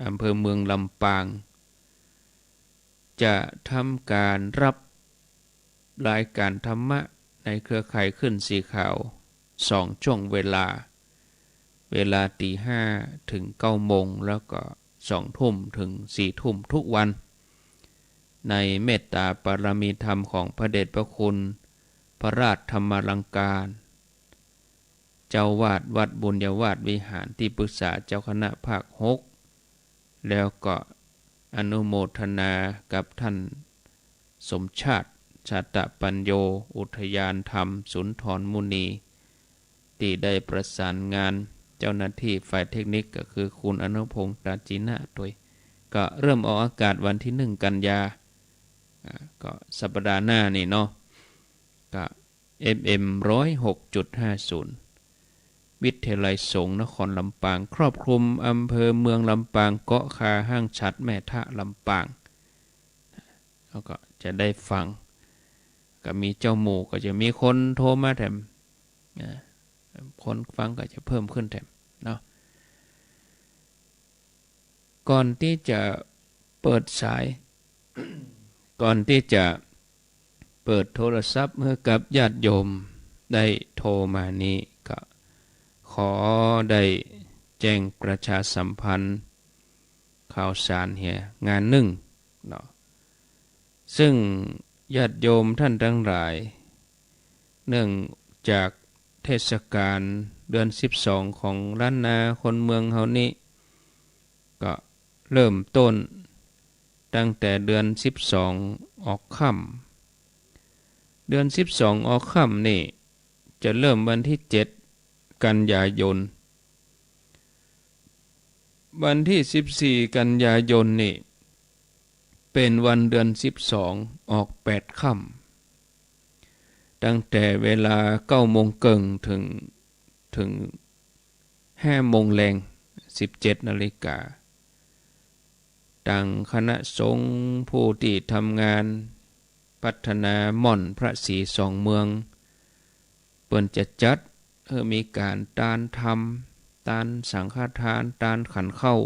อำเภอเมืองลำปางจะทำการรับรายการธรรมะในเครือข่ายขึ้นสีขาว2 ช่วงเวลา 5 ถึง 9 โมงแล้วก็2 ทุ่มถึง 4 ทุ่มทุกวันในเมตตาปรมีธรรมของพระเดชพระคุณพระราชธรรมลังการเจ้าวาดวัดบุญยวาสวิหารที่ปรึกษาเจ้าคณะภาค6แล้วก็อนุโมทนากับท่านสมชาติชาตปัญโยอุทยานธรรมสุนทรมุนีที่ได้ประสานงานเจ้าหน้าที่ฝ่ายเทคนิคก็คือคุณอนุพงษ์ตาจีนะด้วยก็เริ่มออกอากาศวันที่1 กันยาก็สัปดาห์หน้านี่เนาะก็ FM 106.50 วิทยาลัยสงฆ์นครลำปางครอบคลุมอำเภอเมืองลำปางเกาะคาห้างฉัดแม่ทะลำปางแล้วก็จะได้ฟังก็มีเจ้าหมู่ก็จะมีคนโทรมาแถมคนฟังก็จะเพิ่มขึ้นแถมเนาะก่อนที่จะเปิดสาย ก่อนที่จะเปิดโทรศัพท์ให้กับญาติโยมได้โทรมานี้ก็ขอได้แจ้งประชาสัมพันธ์ข่าวสารเฮียงานหนึ่งเนาะซึ่งญาติโยมท่านทั้งหลายเนื่องจากเทศกาลเดือน12ของล้านนาคนเมืองเฮานี้ก็เริ่มต้นตั้งแต่เดือน12ออกค่ำเดือน12ออกค่ำนี่จะเริ่มวันที่7 กันยายนวันที่14 กันยายนนี่เป็นวันเดือน12ออก8 ค่ำตั้งแต่เวลา9 โมงเกิงถึง5 โมงแรง17 นาฬิกาตั้งคณะสงฆ์ผู้ที่ทำงานพัฒนาม่อนพระศรีสองเมืองเปิ้นจะจัดมีการตานธรรมตานสังฆทานตานขันเข้า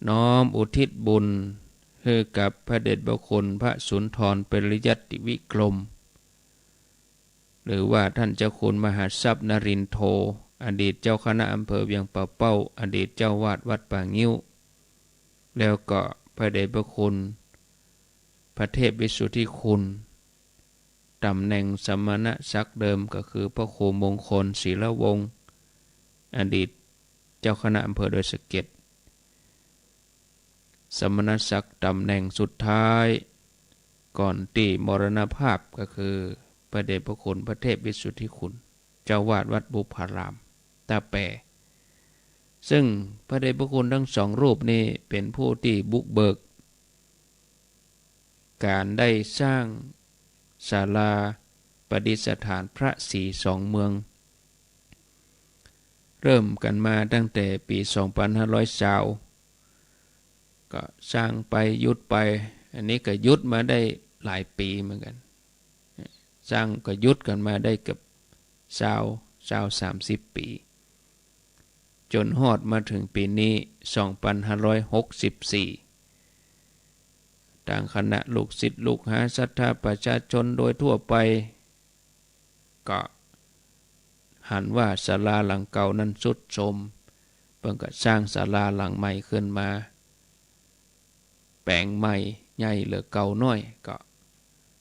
น้อมอุทิศบุญให้กับพระเดชพระคุณพระสุนทรปริยัติวิกรมหรือว่าท่านเจ้าคุณมหาทรัพย์นรินทร์โทอดีตเจ้าคณะอำเภอเวียงป่าเป้าอดีตเจ้าวาดวัดป่างิ้วแล้วก็พระเดชพระคุณพระเทพวิสุทธิคุณตำแหน่งสมณศักดิ์เดิมก็คือพระครูมงคลศิลวงศ์อดีตเจ้าคณะอำเภอดอยสะเก็ดสมณศักดิ์ตำแหน่งสุดท้ายก่อนที่มรณภาพก็คือพระเดชพระคุณพระเทพวิสุทธิคุณเจ้าวาดวัดบุพารามตาแปซึ่งพระเดชพระคุณทั้ง2 รูปนี้เป็นผู้ที่บุกเบิกการได้สร้างศาลาประดิษฐานพระศรีสองเมืองเริ่มกันมาตั้งแต่ปี2520ก็สร้างไปยุดไปอันนี้ก็ยุดมาได้หลายปีเหมือนกัน สร้างก็ยุดกันมาได้เกือบ30 ปีจนฮอดมาถึงปีนี้2564ทางคณะลูกศิษย์ลูกหาศรัทธาประชาชนโดยทั่วไปก็หันว่าศาลาหลังเก่านั้นทรุดโทรมเพิ่งก็สร้างศาลาหลังใหม่ขึ้นมาแปลงใหม่ใหญ่เหลือเก่าน้อยก็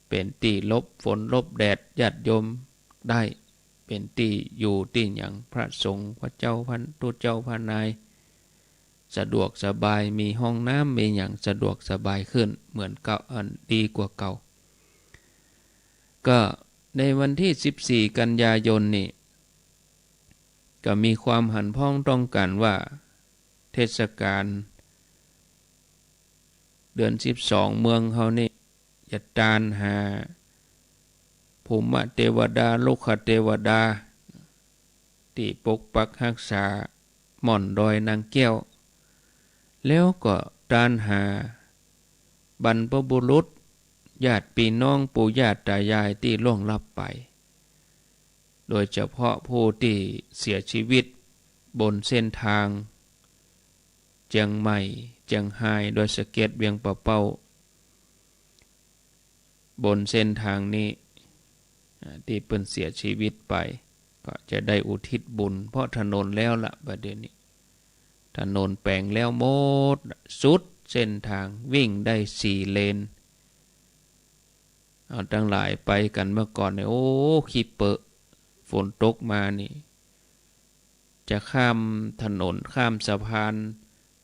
เป็นที่ลบฝนลบแดดญาติโยมได้เป็นที่อยู่ที่หยังพระสงฆ์พระเจ้าพันตุเจ้าพระนายสะดวกสบายมีห้องน้ำมีหยังสะดวกสบายขึ้นเหมือนเก่าดีกว่าเก่าก็ในวันที่14 กันยายนนี่ก็มีความหันพ้องต้องกันว่าเทศกาลเดือน12เมืองเขานี่จะตานหาภูมิเทวดาโลกเทวดาที่ปกปักรักษาหม่อนดอยนางแก้วแล้วก็ตานหาบรรพบุรุษญาติพี่น้องปู่ย่าตายายที่ล่วงลับไปโดยเฉพาะผู้ที่เสียชีวิตบนเส้นทางเจียงใหม่เจียงไฮ้โดยสะเก็ดเวียงปะเป้าบนเส้นทางนี้ที่เพิ่นเสียชีวิตไปก็จะได้อุทิศบุญเพราะถนนแล้วละประเดี๋ยวนี้ถนนแปลงแล้วหมดสุดเส้นทางวิ่งได้4 เลนเอาทั้งหลายไปกันเมื่อก่อนเนี่ยโอ้ขี้เปอะฝนตกมานี่จะข้ามถนนข้ามสะพาน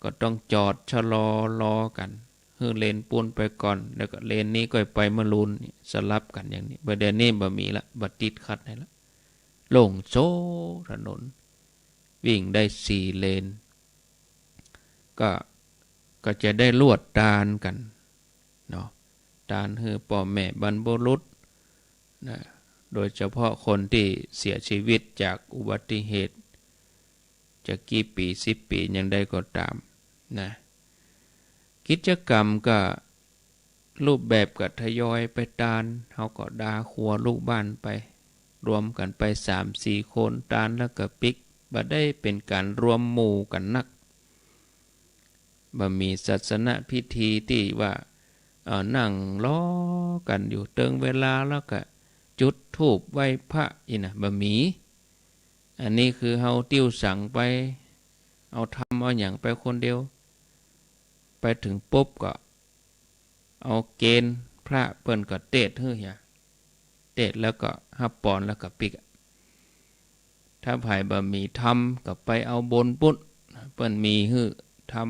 ก็ต้องจอดชะลอรอกันคือเลนปูนไปก่อนแล้วก็เลนนี้ก็ไปมะลุนสลับกันอย่างนี้ประเดี๋ยวนี้บ่มีละบ่ติดขัดให้ละโล่งโซ่ถนนวิ่งได้4 เลนก็จะได้ลวดตานกันเนาะตานคือพ่อแม่บรรพบุรุษนะโดยเฉพาะคนที่เสียชีวิตจากอุบัติเหตุจะกี่ปี10 ปียังได้ก็ตามนะกิจกรรมก็รูปแบบก็ทยอยไปตานเขาก็ดาครัวลูกบ้านไปรวมกันไป3-4 คนตานแล้วก็ปิกบ่ได้เป็นการรวมหมู่กันนักบ่มีศาสนพิธีที่ว่านั่งล้อกันอยู่เติงเวลาแล้วก็จุดธูปไหว้พระอีนะบ่มีอันนี้คือเฮาติ้วสั่งไปเอาทำเอาอย่างไปคนเดียวไปถึงปุ๊บก็เอาเกณฑ์พระเปิ้นก็เทศเฮ้ยเทศแล้วก็ฮับปอนแล้วก็ปิกถ้าไผบ่มีทำก็ไปเอาบนปุ๊ดเปิ้นมีฮื้อทำ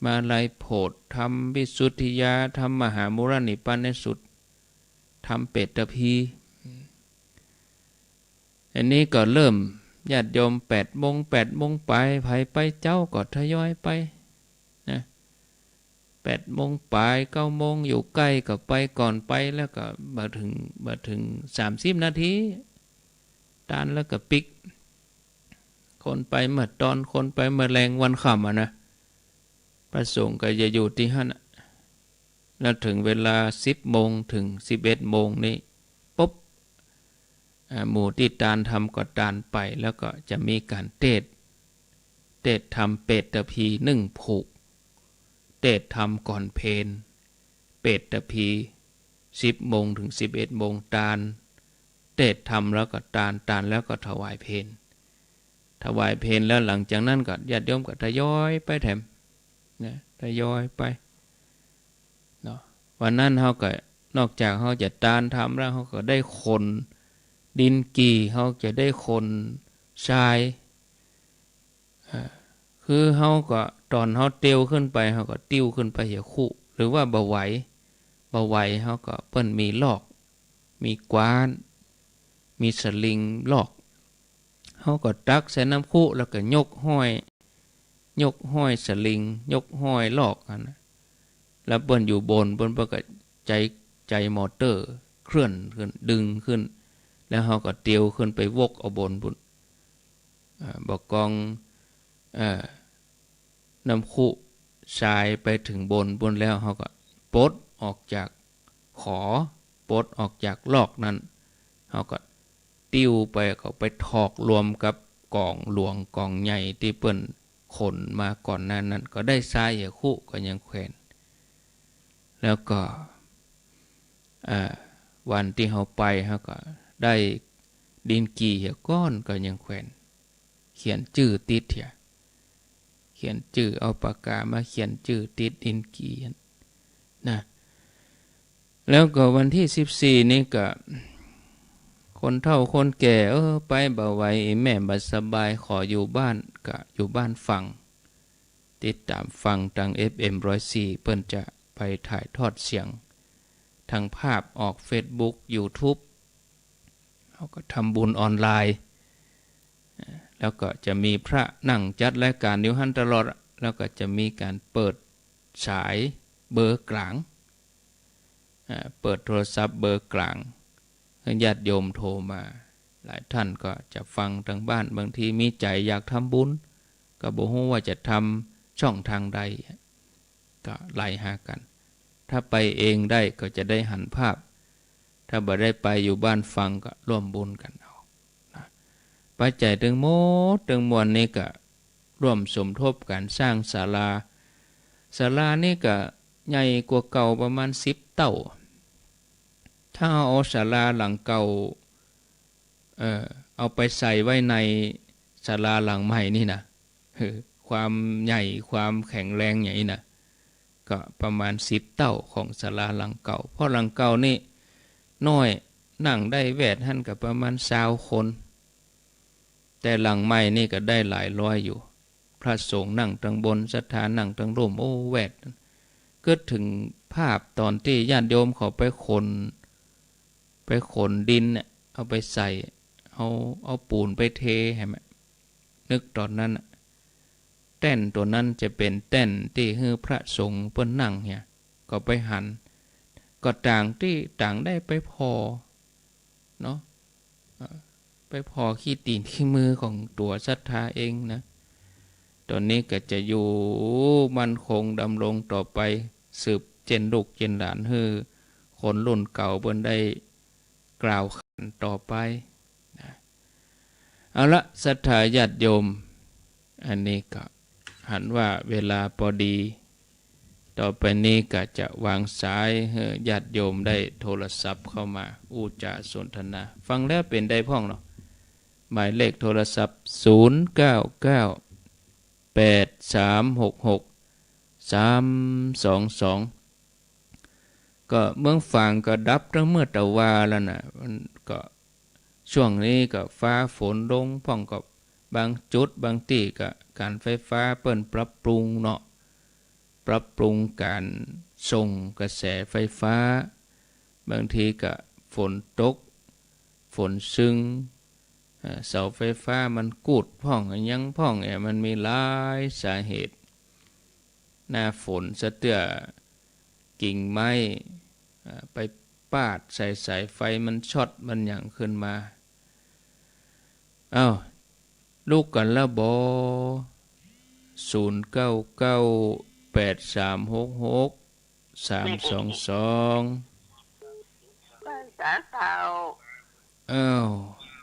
มาลัยโพธทำวิสุทธิยาทำมหามุรนิพพานสุดทำเปตพี อันนี้ก็เริ่มญาติโยม8 โมงไปไผไปเจ้าก็ทยอยไปนะ8 โมงไป9 โมงอยู่ใกล้ก็ไปก่อนไปแล้วก็มาถึง30 นาทีตานแล้วก็ปิกคนไปเมื่อตอนคนไปเมื่อแรงวันค่ำนะพระสงฆ์ก็จะอยู่ที่หั่นแล้วถึงเวลา10 โมงถึง11 โมงนี้ปุ๊บหมู่ที่ตานทำก็ตานไปแล้วก็จะมีการเทศทำเปตพี1 ผูกเทศทำก่อนเพลเปตพี10 โมงถึง11 โมงตานเทศทำแล้วก็ตานแล้วก็ถวายเพลแล้วหลังจากนั้นก็ญาติโยมก็ทยอยไปแถมนะทยอยไปเนาะวันนั้นเฮาก็นอกจากเฮาจะตานทำแล้วเฮาก็ได้คนดินกี่เขาจะได้คนทรายคือเขาก็ตอนเขาเตียวขึ้นไปเขาก็ติ้วขึ้นไปอย่าคู่หรือว่าบ่ไหวเขาก็เปิ้นมีลอกมีกวานมีสลิงลอกเขาก็ตักใส่น้ำคู่แล้วก็ยกห้อยสลิงยกห้อยลอกนะแล้วเปิ้นอยู่บนเปิ้นก็ใจมอเตอร์เคลื่อนขึ้นดึงขึ้นแล้วเขาก็เตียวขึ้นไปวกเอาบนบุญบอกกองน้ำคุทรายไปถึงบนแล้วเขาก็ปลดออกจากขอป ปลดออกจากลอกนั้นเขาก็ติ้วไปเขาไปถอกรวมกับกองหลวงกองใหญ่ที่เปิ้นขนมาก่อนหน้านั้นก็ได้ทรายอย่างคู่ก็ยังแขวนแล้วก็วันที่เขาไปเขาก็ได้ดินกี่เหี่ยก้อนก็ยังแขวนเขียนชื่อติดเหี่ยเขียนชื่อเอาปากกามาเขียนชื่อติดดินกี่นะแล้วก็วันที่14นี่ก็คนเฒ่าคนแก่ไปบ่ไหวแม่บ่สบายขออยู่บ้านก็อยู่บ้านฟังติดตามฟังทาง FM 104เปิ้นจะไปถ่ายทอดเสียงทางภาพออก Facebook YouTube เขาก็ทำบุญออนไลน์แล้วก็จะมีพระนั่งจัดรายการอยู่หั่นตลอดแล้วก็จะมีการเปิดฉายเบอร์กลางเปิดโทรศัพท์เบอร์กลางญาติโยมโทรมาหลายท่านก็จะฟังทางบ้านบางทีมีใจอยากทำบุญก็บ่ฮู้ว่าจะทำช่องทางใดก็ไล่หากันถ้าไปเองได้ก็จะได้หันภาพถ้าบ่ได้ไปอยู่บ้านฟังก็ร่วมบุญกันเอาปัจจัยถึงหมดถึงมวลนี้ก็ร่วมสมทบการสร้างศาลานี่ก็ใหญ่กว่าเก่าประมาณ10เท่าถ้าเอาศาลาหลังเก่าเอาไปใส่ไว้ในศาลาหลังใหม่นี่นะความใหญ่ความแข็งแรงใหญ่นะก็ประมาณ10เท่าของศาลาหลังเก่าเพราะหลังเก่านี่น้อยนั่งได้แวดหั่นก็ประมาณ20คนแต่หลังใหม่นี่ก็ได้หลายร้อยอยู่พระสงฆ์นั่งทางบนศรัทธานั่งทางร่มแวดก็ถึงภาพตอนที่ญาติโยมเขาไปขนดินเนี่ยเอาไปใส่เอาปูนไปเทให้มั้ยนึกตอนนั้นแต้นตัวนั้นจะเป็นแต้นที่ให้พระสงฆ์เพิ่นนั่งเนี่ยก็ไปหันก็ต่างได้ไปพอเนาะไปพอขี้ตีนขี้มือของตัวศรัทธาเองนะตอนนี้ก็จะอยู่มั่นคงดำรงต่อไปสืบเจนลูกเจนหลานให้คนรุ่นเก่าเพิ่นได้กล่าวขานต่อไปนะเอาละศรัทธาญาติโยมอันนี้ก็หันว่าเวลาพอดีต่อไปนี้ก็จะวางสายให้ญาติโยมได้โทรศัพท์เข้ามาอู้จาสนทนาฟังแล้วเป็นได้พ้องเนาะหมายเลขโทรศัพท์0998366322ก็เมืองฝางก็ดับทั้งเมื่อตะวาแล้วนะมันก็ช่วงนี้ก็ฟ้าฝนลงพ่องกับบางจุดบางที่ก็การไฟฟ้าเปิ้นปรับปรุงเนาะปรับปรุงการส่งกระแสไฟฟ้าบางทีก็ฝนตกฝนซึงเสาไฟฟ้ามันกูดพ่องยังพ่องมันมีหลายสาเหตุหน้าฝนสะเตื้อกิ่งไม้ไปปาดใส่สายไฟมันช็อตมันหยังขึ้นมาลูกกันแล้วบ่0998366322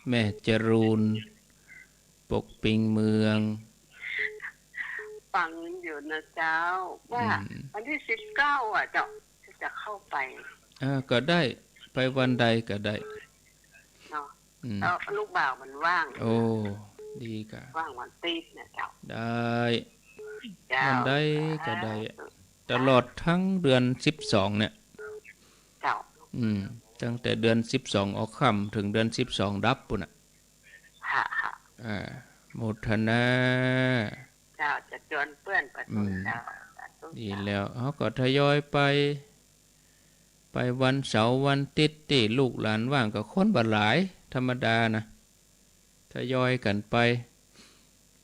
แม่จรูนปกปิงเมืองฟังอยู่นะเจ้าว่าวันที่19เจ้าจะเข้าไปก็ได้ไปวันใดก็ได้เนาะแล้วลูกบ่าวมันว่างดีกะว่างวันติดนะเจ้าได้วันใดก็ได้ตลอดทั้งเดือน12เนี่ยเจ้าตั้งแต่เดือน12ออกค่ำถึงเดือน12ดับปุ่นน่ะโมทนาเจ้าจะจวนเปื้อนประตูเจ้าดีแล้วเขาก็ทยอยไปวันเสาร์วันอาทิตย์ที่ลูกหลานว่างก็คนบ่หลายธรรมดานะทยอยกันไป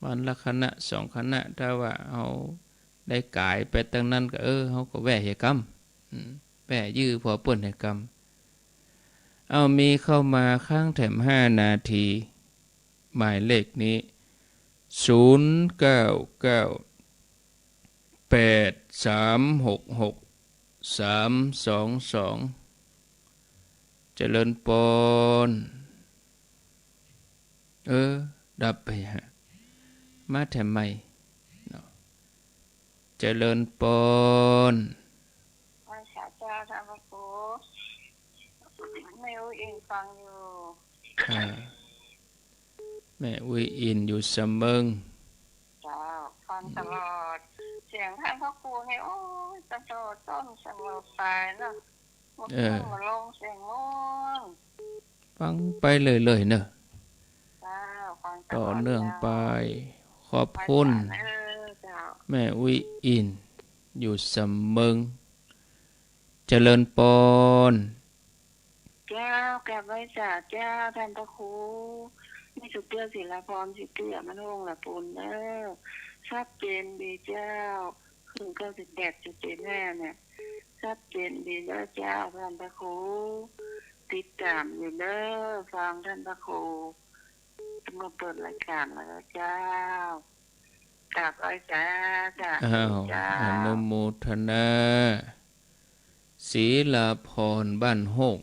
วันละคณะ2คณะถ้าว่าเอาได้กายไปตั้งนั้นก็เขาก็แวะเหกรรมแวะยื้อพอเปิ้นเหกรรมมีเข้ามาข้างแถม5นาทีหมายเลขนี้0998366322 เจริญปนดับไปฮะมาแถมใหม่เจริญปนมาสาจ้าท่านพระครูไม่รู้เองฟังอยู่แม่วิอินอยู่เสมอจ้าฟังตลอดเสียงท่านพระครูให้โอ้ยตลอดต้นเสมอไปเนาะมาขึ้นมาลงเสียงง่วงฟังไปเลยเนอะจ้าฟังต่อเนื่องไปขอบคุณแม่วิอินอยู่เสมอเจริญปนเจ้าแกไว้จ่าเจ้าท่านพระครูมีสุดเตื้อศิลาพรสิเตื้อมันงละปูนเด้อชัดเจนดีเจ้าขึ้นก็สิแดดจะเจนแน่เนี่ยชัดเจนดีเด้อเจ้าท่านพระครูติดตามอยู่เด้อฟังท่านพระครูมาเปิดรายการแล้วเจ้ากราบไหว้จ้าจ้าอนุโมทนาศีลาพรบ้านหก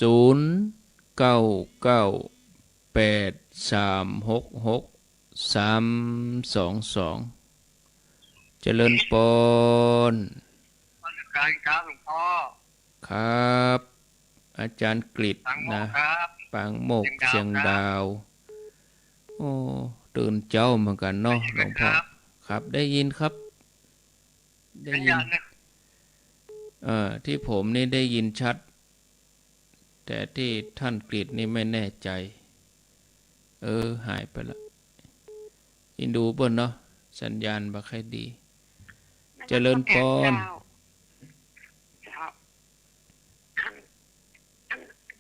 0998366322เจริญปนการครับหลวงพ่อครับอาจารย์กฤษนะปางโมกเชียงดาวโอ้ตื่นเจ้าเหมือนกันเนาะหลวงพ่อครับได้ยินครับได้ยินที่ผมนี่ได้ยินชัดแต่ที่ท่านกฤษนี่ไม่แน่ใจหายไปละยินดูบนเนาะสัญญาณบ่ค่อยดีเจริญพร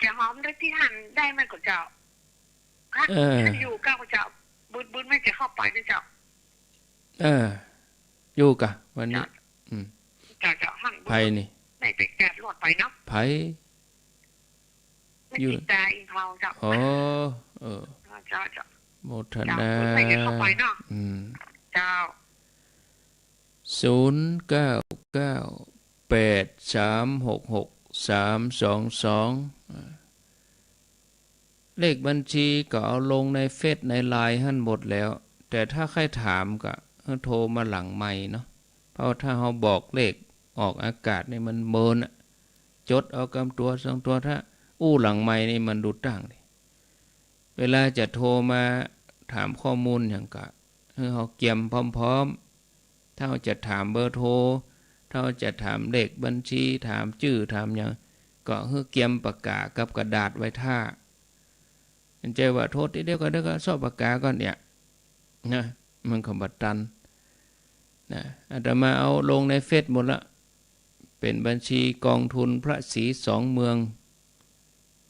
จะหอมได้ที่หันได้ไหมกับเจ้าอยู่ก้าวกับเจ้าบุญไม่จะเข้าไปนะเจ้าอยู่กะวันนี้เจ้าหันไผนี่ไม่ไปแกะหลอดไปเนาะไผอยู่ตาอิงเขาเจ้าเจ้าโมทนาไม่จะเข้าไปเนาะเจ้า0998366322เลขบัญชีก็เอาลงในเฟซในไลน์หั่นหมดแล้วแต่ถ้าใครถามก็โทรมาหลังไมค์เนาะเพราะถ้าเราบอกเลขออกอากาศนี่มันเมินจดเอากำตัว2ตัวถ้าหลังไมค์นี่มันดูต่างดิเวลาจะโทรมาถามข้อมูลอย่างกะเราเกี่ยมพร้อมๆถ้าเราจะถามเบอร์โทรถ้าเราจะถามเลขบัญชีถามชื่อถามอย่างก็เกี่ยมปากกากับกระดาษไว้ท่าเห็นใจว่าโทษที่เดียวก็สอบปากกาก่อนเนี่ยนะมันก็บัดตันนะอาตมาเอาลงในเฟซหมดละเป็นบัญชีกองทุนพระศรี2 เมือง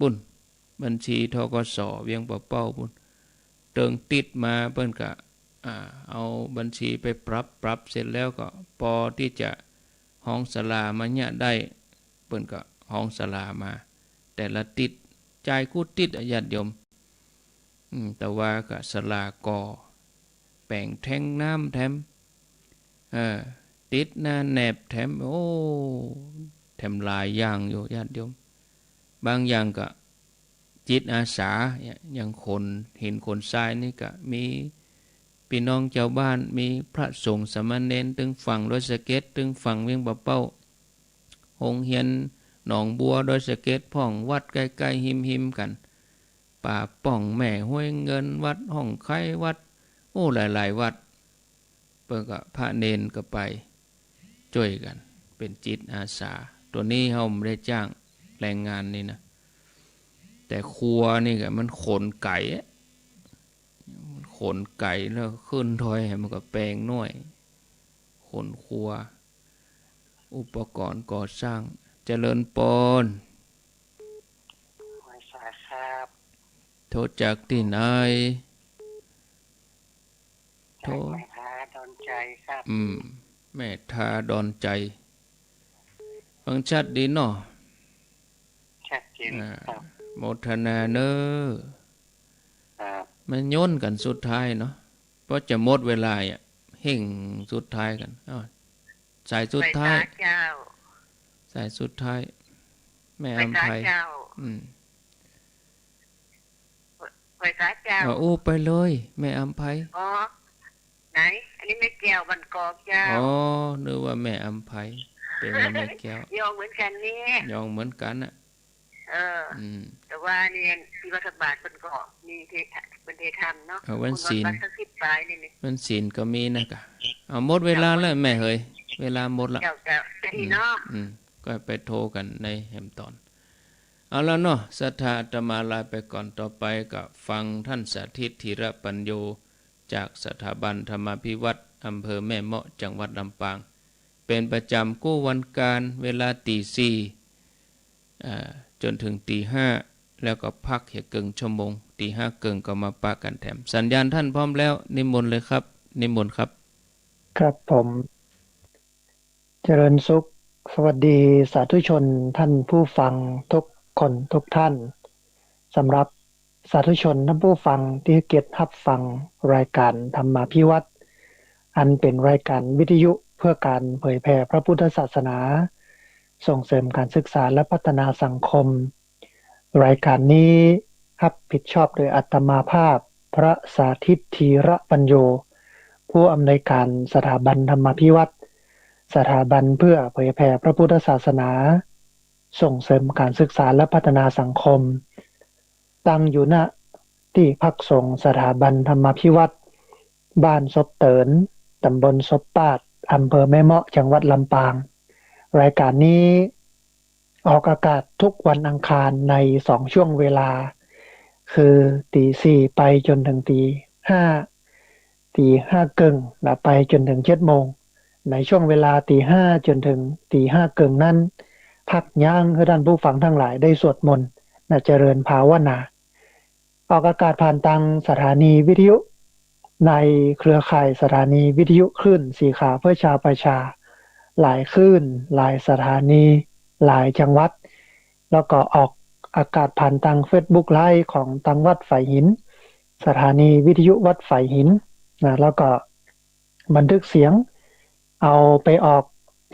บุญบัญชีธกส.เวียงป่าเป้าบุญเติงติดมาเปิ้นก็เอาบัญชีไปปรับเสร็จแล้วก็พอที่จะห้องศาลามาเนี่ยได้เปิ้นก็ห้องศาลามาแต่ละติดจ่ายกู้ติดญาติโยมแต่ว่าก็ศาลากอแป่งแทงน้ำแถมติดหน้าแหนบแถมแถมหลายอย่างอยู่ญาติโยมบางอย่างก็จิตอาสาอย่างคนเห็นคนทรายนี่ก็มีพี่น้องเจ้าบ้านมีพระสงฆ์สามเณรตึงฝั่งโดยสเก็ตตึงฝั่งเวียงบ่าเป้าโรงเรียนหนองบัวโดยสเก็ตพ่องวัดใกล้ๆหิมกันป่าป่องแม่ห้วยเงินวัดห้องไข่วัดหลายๆวัดเปิ้นก็พระเนนก็ไปช่วยกันเป็นจิตอาสาตัวนี้เฮาไม่ได้จ้างแรงงานนี่นะแต่ครัวนี่ก็มันขนไก่แล้วขึ้นถอยให้มันก็แปลงน้อยขนครัวอุปกรณ์ก่อสร้างเจริญปนครับโทษจากที่ไหนโทษแม่ทาดอนใจครับแม่ทาดอนใจฟังชัดดีเนาะชัดเจนครับโมทนาเนอมันโยนกันสุดท้ายเนาะเพราะจะหมดเวลาเห่งสุดท้ายกันสายสุดท้ายสายสุดท้าย แม่ ไป อัม ศา ไพ ลเจ้า อืม ไปศาลเจ้า อู้ไปเลยแม่อัมไพ อ๋อไหน อันนี้แม่แก้วบันกอกเจ้า อ๋อนึกว่าแม่อัมไพเป็นว่าแม่แก้วย องเหมือนกันนี่ ยองเหมือนกันน่ะ อืม แต่ว่าเนี่ยที่วัดบาทมันก็มีเป็นเทธรรมเนาะ เอาวันศีล วัดสักสิบปลายนี่ มันศีลก็มีนะกะเอาหมดเวลาแล้วแม่เฮยเวลาหมดละ เจ้าจะดีเนาะ ก็ไปโทรกันในแฮมตอนเอาแล้วเนาะศรัทธาอาตมาลาไปก่อนต่อไปก็ฟังท่านสาธิตธีรปัญโยจากสถาบันธรรมาภิวัตรอำเภอแม่เมาะจังหวัดลำปางเป็นประจำกู้วันการเวลาตีสี่จนถึงตีห้าแล้วก็พักเหียเกิงชั่วโมงตีห้าเกิงก็มาปากันแถมสัญญาณท่านพร้อมแล้วนิมนต์เลยครับนิมนต์ครับ ครับผมเจริญสุขสวัสดีสาธุชนท่านผู้ฟังทุกคนทุกท่านสำหรับสาธุชนท่านผู้ฟังที่เกียรติรับฟังรายการธรรมาภิวัตรอันเป็นรายการวิทยุเพื่อการเผยแผ่พระพุทธศาสนาส่งเสริมการศึกษาและพัฒนาสังคมรายการนี้รับผิดชอบโดยอาตมาภาพพระสาธิตธีระปัญโยผู้อำนวยการสถาบันธรรมาภิวัตรสถาบันเพื่อเผยแผ่พระพุทธศาสนาส่งเสริมการศึกษาและพัฒนาสังคมตั้งอยู่ณที่พักสงฆ์สถาบันธรรมาภิวัตรบ้านศพเตินตำบลศพปาดอำเภอแม่เมาะจังหวัดลำปางรายการนี้ออกอากาศทุกวันอังคารใน2ช่วงเวลาคือตีสี่ไปจนถึงตีห้าตีห้าเกิงและไปจนถึง7 โมงในช่วงเวลาตีห้าจนถึงตีห้าเกิงนั้นพักย่างให้ท่านผู้ฟังทั้งหลายได้สวดมนต์และเจริญภาวนาออกอากาศผ่านทางสถานีวิทยุในเครือข่ายสถานีวิทยุคลื่นสีขาวเพื่อชาวประชาหลายคลื่นหลายสถานีหลายจังหวัดแล้วก็ออกอากาศผ่านทาง Facebook Live ของตังวัดฝ่ายหินสถานีวิทยุวัดฝ่ายหินนะแล้วก็บันทึกเสียงเอาไปออก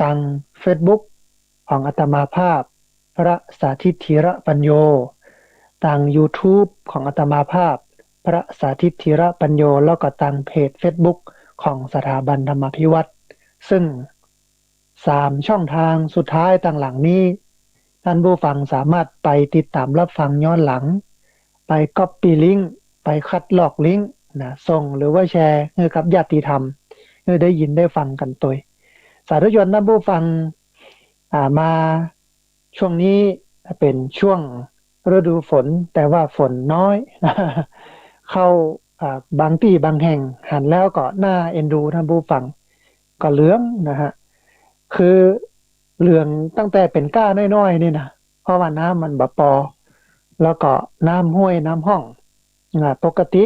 ทาง Facebook ของอาตมาภาพพระสาธิตธีระปัญโยทาง YouTube ของอาตมาภาพพระสาธิตธีระปัญโยแล้วก็ทางเพจ Facebook ของสถาบันธรรมาภิวัตรซึ่ง3ช่องทางสุดท้ายต่างหลังนี้ท่านผู้ฟังสามารถไปติดตามรับฟังย้อนหลังไป Copy Link ไปคัดลอกลิงก์นะส่งหรือว่าแชร์ให้กับญาติธรรมให้ได้ยินได้ฟังกันตัวสาธุชนท่านผู้ฟังมาช่วงนี้เป็นช่วงฤดูฝนแต่ว่าฝนน้อย เข้าบางที่บางแห่งหันแล้วก็น่าเอ็นดูท่านผู้ฟังก็เหลืองนะฮะคือเหลืองตั้งแต่เป็นก้าน้อยๆนี่นะเพราะว่าน้ำมันบ่พอแล้วก็น้ำห้วยน้ำห้องปกติ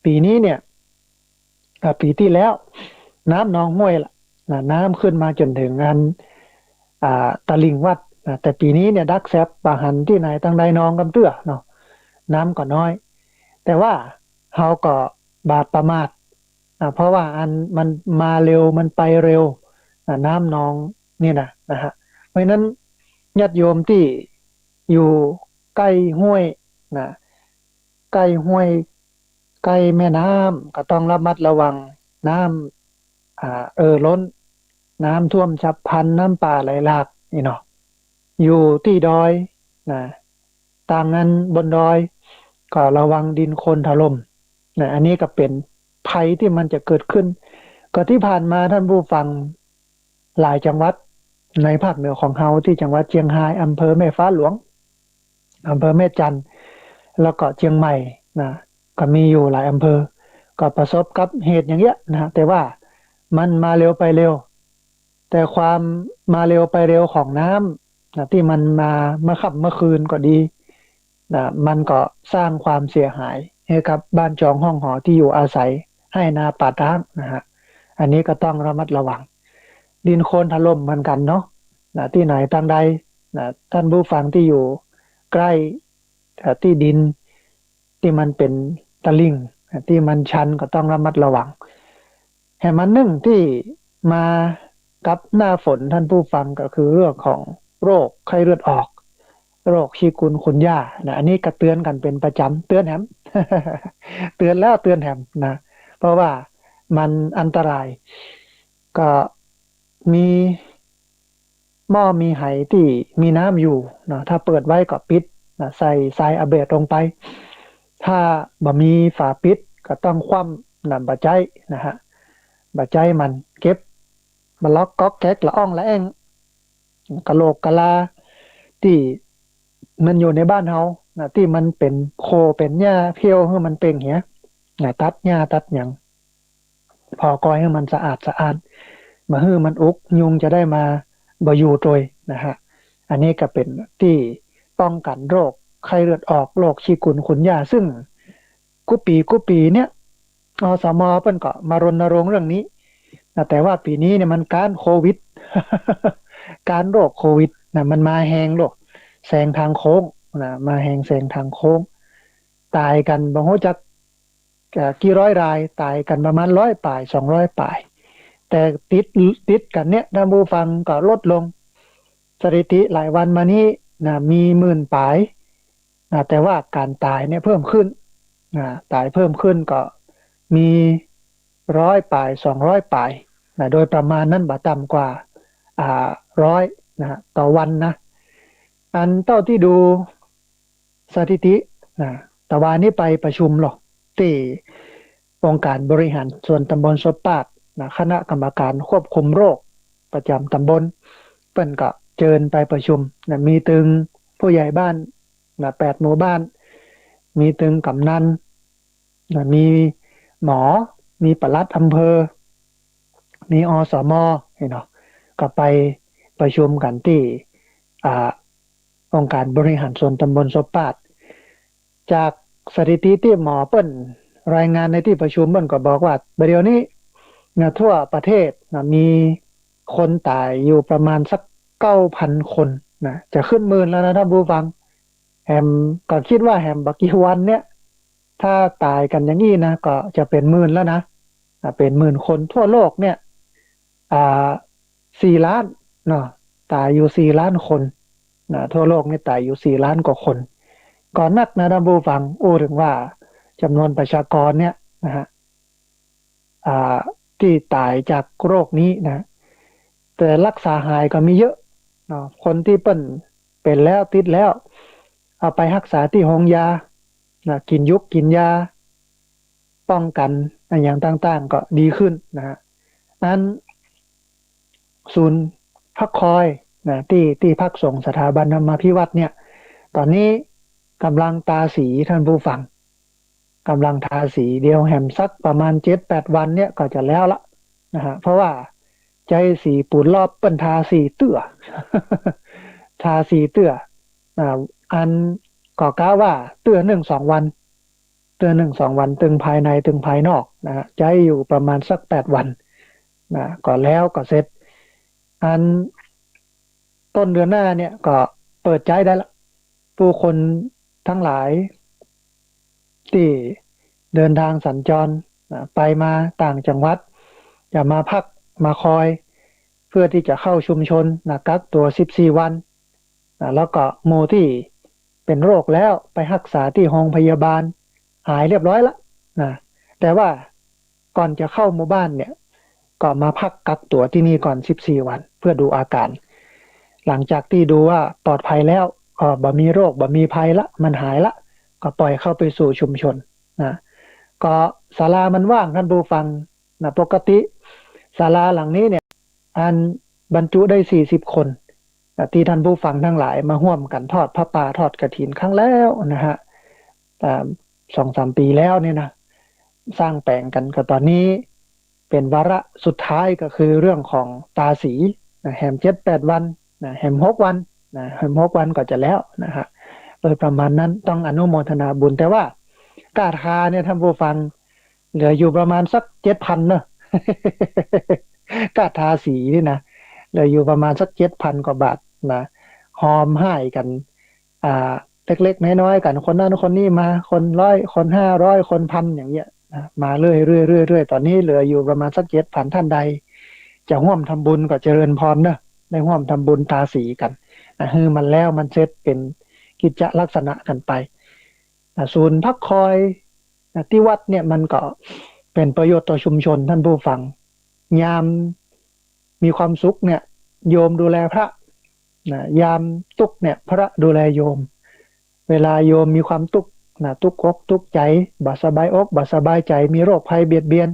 ปีนี้เนี่ยปีที่แล้วน้ำหนองห้วยล่ะน้ำขึ้นมาจนถึงอันตะลิงวัดแต่ปีนี้เนี่ยดักแซบปะหันที่ไหนตั้งใดนองกำเตื้อเนาะน้ำก็น้อยแต่ว่าเฮาก็บาดประมาทเพราะว่าอันมันมาเร็วมันไปเร็วน้ำนองนี่นะฮะเพราะฉะนั้นญาติโยมที่อยู่ใกล้ห้วยนะใกล้ห้วยใกล้แม่น้ำก็ต้องระมัดระวังน้ำล้นน้ำท่วมฉับพลันน้ำป่าไหลหลากนี่เนาะอยู่ที่ดอยนะต่างนั้นบนดอยก็ระวังดินโคลนถล่มนะอันนี้ก็เป็นภัยที่มันจะเกิดขึ้นก็ที่ผ่านมาท่านผู้ฟังหลายจังหวัดในภาคเหนือของเฮาที่จังหวัดเชียงรายอำเภอแม่ฟ้าหลวงอำเภอแม่จันทร์แล้วก็เชียงใหม่นะก็มีอยู่หลายอำเภอก็ประสบกับเหตุอย่างเงี้ยนะแต่ว่ามันมาเร็วไปเร็วแต่ความมาเร็วไปเร็วของน้ำนะที่มันมาเมื่อค่ำเมื่อคืนก็ดีนะมันก็สร้างความเสียหายให้กับบ้านจองห้องหอที่อยู่อาศัยให้นาป่าร้างนะฮะอันนี้ก็ต้องระมัดระวังดินโคลนถล่มเหมือนกันเนาะนะที่ไหนทางใดนะท่านผู้ฟังที่อยู่ใกล้ที่ดินที่มันเป็นตะลิ่งที่มันชันก็ต้องระมัดระวังแห่งมันหนึ่งที่มากับหน้าฝนท่านผู้ฟังก็คือเรื่องของ โรคไข้เลือดออกโรคชิกุนกุนย่านะอันนี้ก็เตือนกันเป็นประจำเตือนแหม เตือนแล้วเตือนแหมนะเพราะว่ามันอันตรายก็มีหม้อมีไหที่มีน้ำอยู่นะถ้าเปิดไว้ก็ปิดนะใส่ทรายอะเบดลงไปถ้าบ่มีฝาปิดก็ต้องคว่ำนะบะใจนะฮะบะใจมันเก็บมาล็อกก๊อกแก๊กละอ่องละแองกะโหลกกะลาที่มันอยู่ในบ้านเฮานะที่มันเป็นโคเป็นหญ้าเพียวให้มันเป็นเหี้ยนะตัดหญ้าตัดหยังพอกอยให้มันสะอาดสะอาดมาให้มันอุกยุงจะได้มาบ่อยู่โดยนะฮะอันนี้ก็เป็นที่ป้องกันโรคไข้เลือดออกโรคชิกุนกุนย่าซึ่งกุปีเนี่ยอสมเพิ่นก็มารณรงค์เรื่องนี้นะแต่ว่าปีนี้เนี่ยมันการโควิด การโรคโควิดนะมันมาแหงโลกแซงทางโค้งนะมาแหงแซงทางโค้งตายกันบ่ฮู้จักกี่ร้อยรายตายกันประมาณ100ปลาย200ปลายแต่ติดกันเนี่ยท่านผู้ฟังก็ลดลงสถิติหลายวันมานี้นะมีหมื่นปลายนะแต่ว่าการตายเนี่ยเพิ่มขึ้นนะตายเพิ่มขึ้นก็มี100ปลาย200ปลายนะโดยประมาณนั้นบ่ต่ำกว่า100นะต่อวันนะอันเท่าที่ดูสถิตินะแต่วันนี้ไปประชุมหรอกที่องค์การบริหารส่วนตำบลสบปาดนะคณะกรรมการควบคุมโรคประจำตำบลเปิ้นก็เชิญไปประชุมนะมีตึงผู้ใหญ่บ้านนะ8หมู่บ้านมีตึงกำนันนะมีหมอมีปลัดอำเภอมีอสมเนาะก็ไปประชุมกันที่องค์การบริหารส่วนตำบลสบปาดจากสถิติที่หมอเปิ้นรายงานในที่ประชุมเปิ้นก็บอกว่าเดี๋ยวนี้นะทั่วประเทศนะมีคนตายอยู่ประมาณสัก 9,000 คนนะจะขึ้นหมื่นแล้วนะท่านผู้ฟังแฮมก็คิดว่าแฮมบักกี่วันเนี่ยถ้าตายกันอย่างนี้นะก็จะเป็นหมื่นแล้วนะเป็นหมื่นคนทั่วโลกเนี่ย4 ล้านเนาะตายอยู่4 ล้านคนนะทั่วโลกนี่ตายอยู่4 ล้านกว่าคนก่อนนักนะท่านผู้ฟังถึงว่าจำนวนประชากรเนี่ยนะฮะที่ตายจากโรคนี้นะแต่รักษาหายก็มีเยอะเนาะคนที่เป็นแล้วติดแล้วเอาไปรักษาที่โรงยานะกินยาป้องกันอย่างต่างๆก็ดีขึ้นนะฮะนั้นศูนย์พักคอยนะที่พักส่งสถาบันธรรมาภิวัตน์เนี่ยตอนนี้กำลังตาสีท่านผู้ฟังกำลังทาสีเดียวแหมสักประมาณ 7-8 วันเนี่ยก็จะแล้วละนะฮะเพราะว่าใจสีปูนรอบเปิ้นทาสีเตื้อ ทาสีเตื้ออันก็กะว่าเตื้อ1-2 วันเตื้อ1-2 วันตึงภายในตึงภายนอกนะฮะใจอยู่ประมาณสัก8 วันนะก็แล้วก็เสร็จอันต้นเดือนหน้าเนี่ยก็เปิดใจได้ละผู้คนทั้งหลายที่เดินทางสัญจรไปมาต่างจังหวัดอย่ามาพักมาคอยเพื่อที่จะเข้าชุมชนกักตัว14 วันแล้วก็หมู่ที่เป็นโรคแล้วไปรักษาที่โรงพยาบาลหายเรียบร้อยแล้วนะแต่ว่าก่อนจะเข้าหมู่บ้านเนี่ยก็มาพักกักตัวที่นี่ก่อน14 วันเพื่อดูอาการหลังจากที่ดูว่าปลอดภัยแล้วบ่มีโรคบ่มีภัยละมันหายละก็ปล่อยเข้าไปสู่ชุมชนนะก็ศาลามันว่างท่านผู้ฟังนะปกติศาลาหลังนี้เนี่ยอันบรรจุได้40 คนที่ท่านผู้ฟังทั้งหลายมาร่วมกันทอดพระป่าทอดกฐินครั้งแล้วนะฮะ2-3 ปีแล้วเนี่ยนะสร้างแปลงกันก็ตอนนี้เป็นวาระสุดท้ายก็คือเรื่องของตาสีแฮม7-8 วันแฮม6 วันแฮม6 วันก็จะแล้วนะฮะโดยประมาณนั้นต้องอนุโมทนาบุญแต่ว่ากาทาเนี่ยท่านผู้ฟังเหลืออยู่ประมาณสัก 7,000 เนอะ กาทาสีนี่นะเหลืออยู่ประมาณสัก 7,000 กว่าบาทนะหอมให้กันเล็กๆน้อยๆกันคนนั้นคนนี้มาคน100คน500คนพันอย่างเงี้ยนะมาเรื่อยๆตอนนี้เหลืออยู่ประมาณสัก 7,000 ท่านใดจะร่วมทำบุญก็เจริญพรเนอะ ได้ร่วมทำบุญตาสีกันคือมันแล้วมันเสร็จเป็นกิจลักษณะกันไปศูนย์พักคอยที่วัดเนี่ยมันก็เป็นประโยชน์ต่อชุมชนท่านผู้ฟังยามมีความสุขเนี่ยโยมดูแลพระยามทุกข์เนี่ยพระดูแลโยมเวลาโยมมีความทุกข์ทุกข์อกทุกข์ใจบ่สบายอกบ่สบายใจมีโรคภัยเบียดเบียน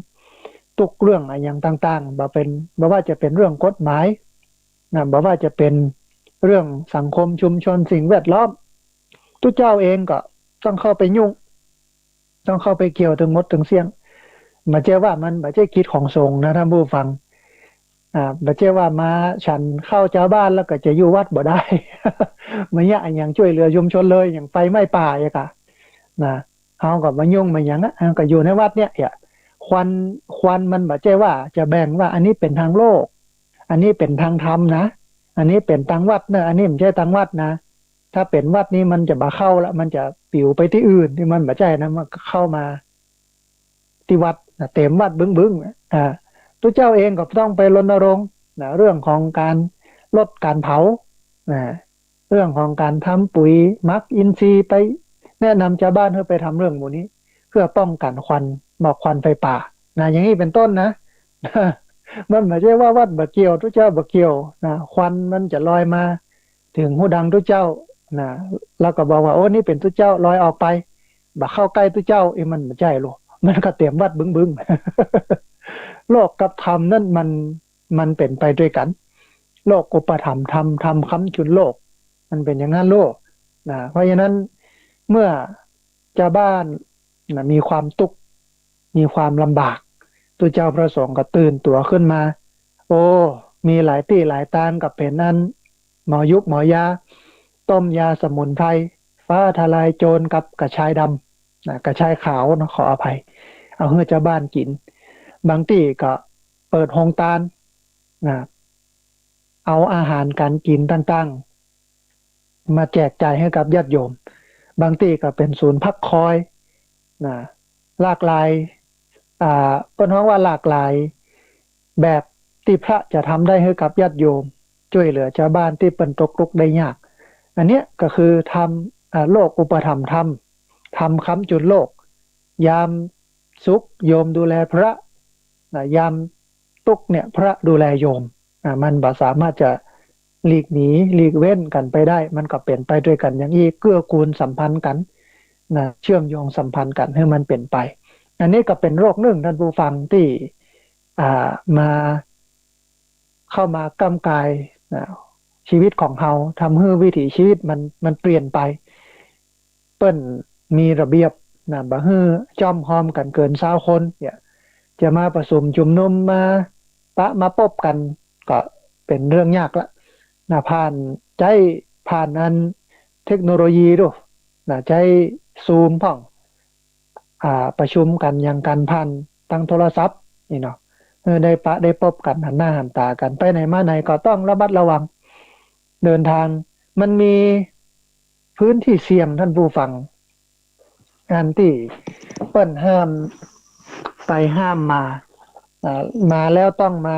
ทุกเรื่องอย่างต่างๆบ่ว่าจะเป็นเรื่องกฎหมายบ่ว่าจะเป็นเรื่องสังคมชุมชนสิ่งแวดล้อมทุกเจ้าเองก็ต้องเข้าไปยุ่งต้องเข้าไปเกี่ยวถึงมดถึงเสียงมาเจ้าว่ามันบ่ใช่คิดของสงฆ์นะท่านผู้ฟังบ่ใช่ว่ามาฉันเข้าเจ้าบ้านแล้วก็จะอยู่วัดบ่ได้ มาเนี่ยอย่างช่วยเหลือชุมชนเลยอย่างไฟไหม้ป่าอย่างกะนะเฮาก็มายุ่งมาอย่างนั้นก็อยู่ในวัดเนี่ยควันมันบ่ใช่ว่าจะแบ่งว่าอันนี้เป็นทางโลกอันนี้เป็นทางธรรมนะอันนี้เป็นทางวัดนะอันนี้ไม่ใช่ทางวัดนะถ้าเป็นวัดนี้มันจะบ่เข้าแล้วมันจะปิวไปที่อื่นที่มันบ่ใช่นะมันเข้ามาที่วัดเต็มวัดบึ้งๆตัวเจ้าเองก็ต้องไปรณรงค์เรื่องของการลดการเผาเรื่องของการทำปุ๋ยมักอินทรีย์ไปแนะนำชาวบ้านให้ไปทำเรื่องหมู่นี้เพื่อป้องกันควันหมอกควันไฟป่าอย่างนี้เป็นต้นนะ มันไม่ใช่ว่าวัดบ่เกี่ยวทุกเจ้าบ่เกี่ยวควันมันจะลอยมาถึงหูดังทุกเจ้าแล้วก็บอกว่าโอ้นี่เป็นทุกเจ้าลอยออกไปบ่เข้าใกล้ทุกเจ้ามันไม่ใช่หรอกมันก็เตรียมวัดบึ้งๆ โลกกับธรรมนั่นมันเป็นไปด้วยกันโลกอุปถัมภ์ธรรมค้ำจุนโลกมันเป็นอย่างนั้นโลกเพราะฉะนั้นเมื่อชาวบ้านมีความทุกข์มีความลำบากตัวเจ้าพระสงฆ์ก็ตื่นตัวขึ้นมาโอ้มีหลายที่หลายตางกับเป็นนั้นหมอยุบหมอยาต้มยาสมุนไพรฟ้าทลายโจรกับกระชายดำกระชายขาวขออภัยเอาให้ชาวบ้านกินบางที่ก็เปิดโรงทานเอาอาหารการกินต่างๆมาแจกจ่ายให้กับญาติโยมบางที่ก็เป็นศูนย์พักคอยหลากหลายเป็นเพราะว่าหลากหลายแบบที่พระจะทำได้ให้กับญาติโยมช่วยเหลือชาวบ้านที่เป็นตกทุกข์ได้ยากอันเนี้ยก็คือทำโลกอุปถัมภ์ทำค้ำจุนโลกยามสุขโยมดูแลพระยามทุกข์เนี่ยพระดูแลโยมมันบ่สามารถจะหลีกหนีหลีกเว้นกันไปได้มันก็เป็นไปด้วยกันอย่างนี้เกื้อกูลสัมพันธ์กันเชื่อมโยงสัมพันธ์กันให้มันเป็นไปอันนี้ก็เป็นโรคหนึ่งท่านผู้ฟังที่มาเข้ามากำกายชีวิตของเราทำให้วิถีชีวิตมันเปลี่ยนไปเปิ้นมีระเบียบบ่ฮื้อจ้อมหอมกันเกิน20คนเนี่ยจะมาประชุมชุมนุมมาพบกันก็เป็นเรื่องยากละผ่านอันเทคโนโลยีด้วยใช้ซูมพ่องประชุมกันอย่างกันผ่านทางโทรศัพท์นี่เนาะได้พบกันหันหน้าหันตากันไปไหนมาไหนก็ต้องระมัดระวังเดินทางมันมีพื้นที่เสี่ยงท่านผู้ฟังอันที่เปิ้นห้ามไปห้ามมาแล้วต้องมา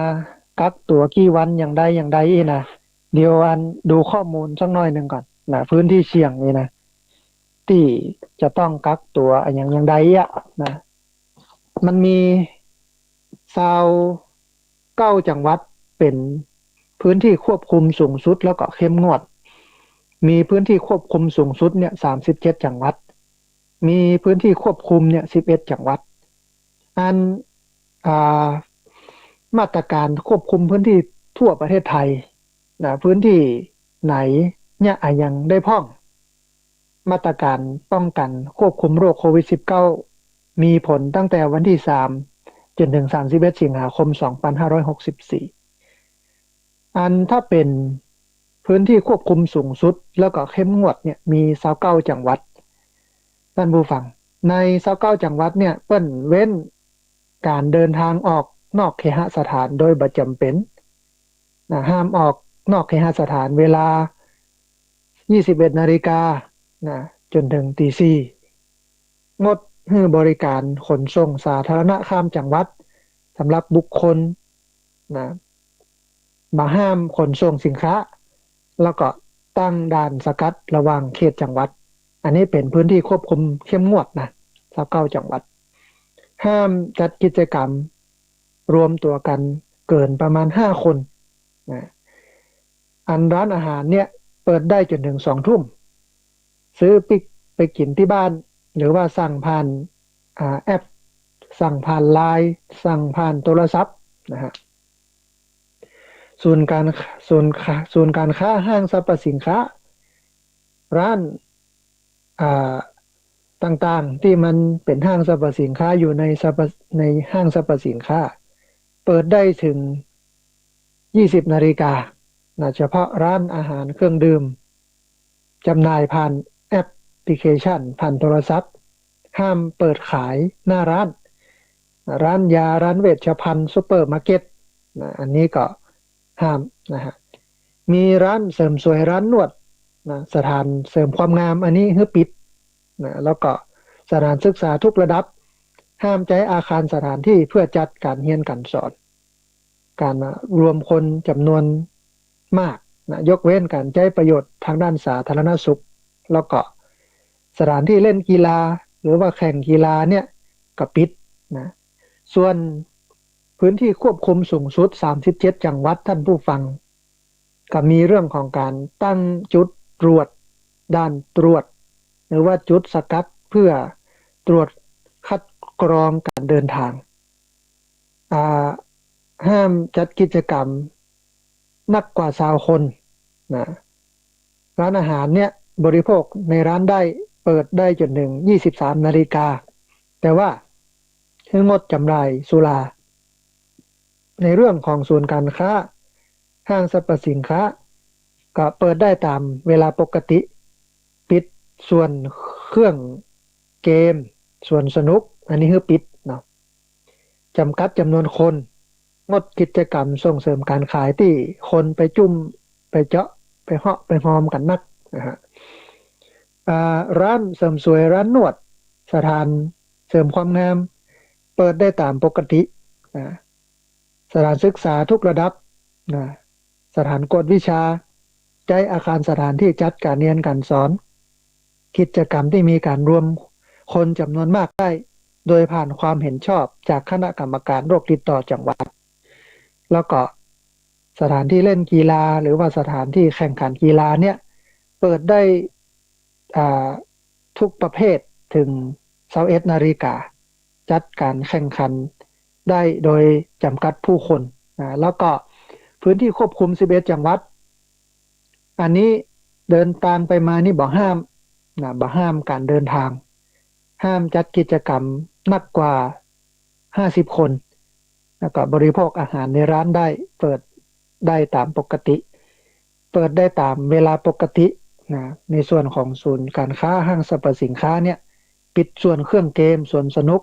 กักตัวกี่วันอย่างใดนะเดี๋ยวดูข้อมูลสักหน่อยหนึ่งก่อนพื้นที่เสี่ยงนี่นะที่จะต้องกักตัวอย่างใดนะมันมี29จังหวัดเป็นพื้นที่ควบคุมสูงสุดแล้วก็เข้มงวดมีพื้นที่ควบคุมสูงสุดเนี่ย37จังหวัดมีพื้นที่ควบคุมเนี่ย11จังหวัดมาตรการควบคุมพื้นที่ทั่วประเทศไทยพื้นที่ไหนเนี่ยยังได้พ้องมาตรการป้องกันควบคุมโรคโควิด -19 มีผลตั้งแต่วันที่3จนถึง31สิงหาคม2564ถ้าเป็นพื้นที่ควบคุมสูงสุดแล้วก็เข้มงวดเนี่ยมี29จังหวัดท่านผู้ฟังใน29จังหวัดเนี่ยเปิ้นเว้นการเดินทางออกนอกเคหสถานโดยบ่จำเป็นห้ามออกนอกเคหสถานเวลา 21 นาฬิกาจนถึงตี 4งดให้บริการขนส่งสาธารณะข้ามจังหวัดสำหรับบุคคล มาห้ามขนส่งสินค้าแล้วก็ตั้งด่านสกัดระหว่างเขตจังหวัดอันนี้เป็นพื้นที่ควบคุมเข้มงวดนะ29จังหวัดห้ามจัดกิจกรรมรวมตัวกันเกินประมาณ5คนนะอันร้านอาหารเนี่ยเปิดได้จนถึง2 ทุ่มซื้อปิกไปกินที่บ้านหรือว่าสั่งผ่านแอปสั่งผ่านไลน์สั่งผ่านโทรศัพท์นะฮะศูนย์การค้าห้างสรรพสินค้าร้านต่างๆที่มันเป็นห้างสรรพสินค้าอยู่ในห้างสรรพสินค้าเปิดได้ถึง20 นาฬิกาเฉพาะร้านอาหารเครื่องดื่มจำหน่ายผ่านแอปพลิเคชันผ่านโทรศัพท์ห้ามเปิดขายหน้าร้านยาร้านเวชภัณฑ์ซุปเปอร์มาร์เก็ตอันนี้ก็ห้ามนะฮะมีร้านเสริมสวยร้านนวดสถานเสริมความงามอันนี้คือปิดแล้วก็สถานศึกษาทุกระดับห้ามใช้อาคารสถานที่เพื่อจัดการเรียนการสอนการรวมคนจำนวนมากยกเว้นการใช้ประโยชน์ทางด้านสาธารณสุขแล้วก็สถานที่เล่นกีฬาหรือว่าแข่งกีฬาเนี่ยก็ปิดนะส่วนพื้นที่ควบคุมสูงสุด37จังหวัดท่านผู้ฟังก็มีเรื่องของการตั้งจุดตรวจด่านตรวจหรือว่าจุดสกัดเพื่อตรวจคัดกรองการเดินทางห้ามจัดกิจกรรมนักกว่า20 คนนะร้านอาหารเนี่ยบริโภคในร้านได้เปิดได้จนถึง23 นาฬิกาแต่ว่าให้งดจำหน่ายสุราในเรื่องของศูนย์การค้าห้างสรรพสินค้าก็เปิดได้ตามเวลาปกติปิดส่วนเครื่องเกมส่วนสนุกอันนี้คือปิดเนาะจำกัดจำนวนคนงดกิจกรรมส่งเสริมการขายที่คนไปจุ่มไปเจาะไปเหาะไปหอมกันนักนะฮะร้านเสริมสวยร้านนวดสถานเสริมความงามเปิดได้ตามปกติสถานศึกษาทุกระดับสถานกวดวิชาใช้อาคารสถานที่จัดการเรียนการสอนกิจกรรมที่มีการรวมคนจำนวนมากได้โดยผ่านความเห็นชอบจากคณะกรรมการโรคติดต่อจังหวัดแล้วก็สถานที่เล่นกีฬาหรือว่าสถานที่แข่งขันกีฬาเนี่ยเปิดได้ทุกประเภทถึง21 นาฬิกาจัดการแข่งขันได้โดยจำกัดผู้คนแล้วก็พื้นที่ควบคุม11จังหวัดอันนี้เดินทางไปมานี่บ่ห้ามการเดินทางห้ามจัดกิจกรรมมากกว่า50 คนแล้วก็บริโภคอาหารในร้านได้เปิดได้ตามปกติเปิดได้ตามเวลาปกติในส่วนของศูนย์การค้าห้างสรรพสินค้าเนี่ยปิดส่วนเครื่องเกมส่วนสนุก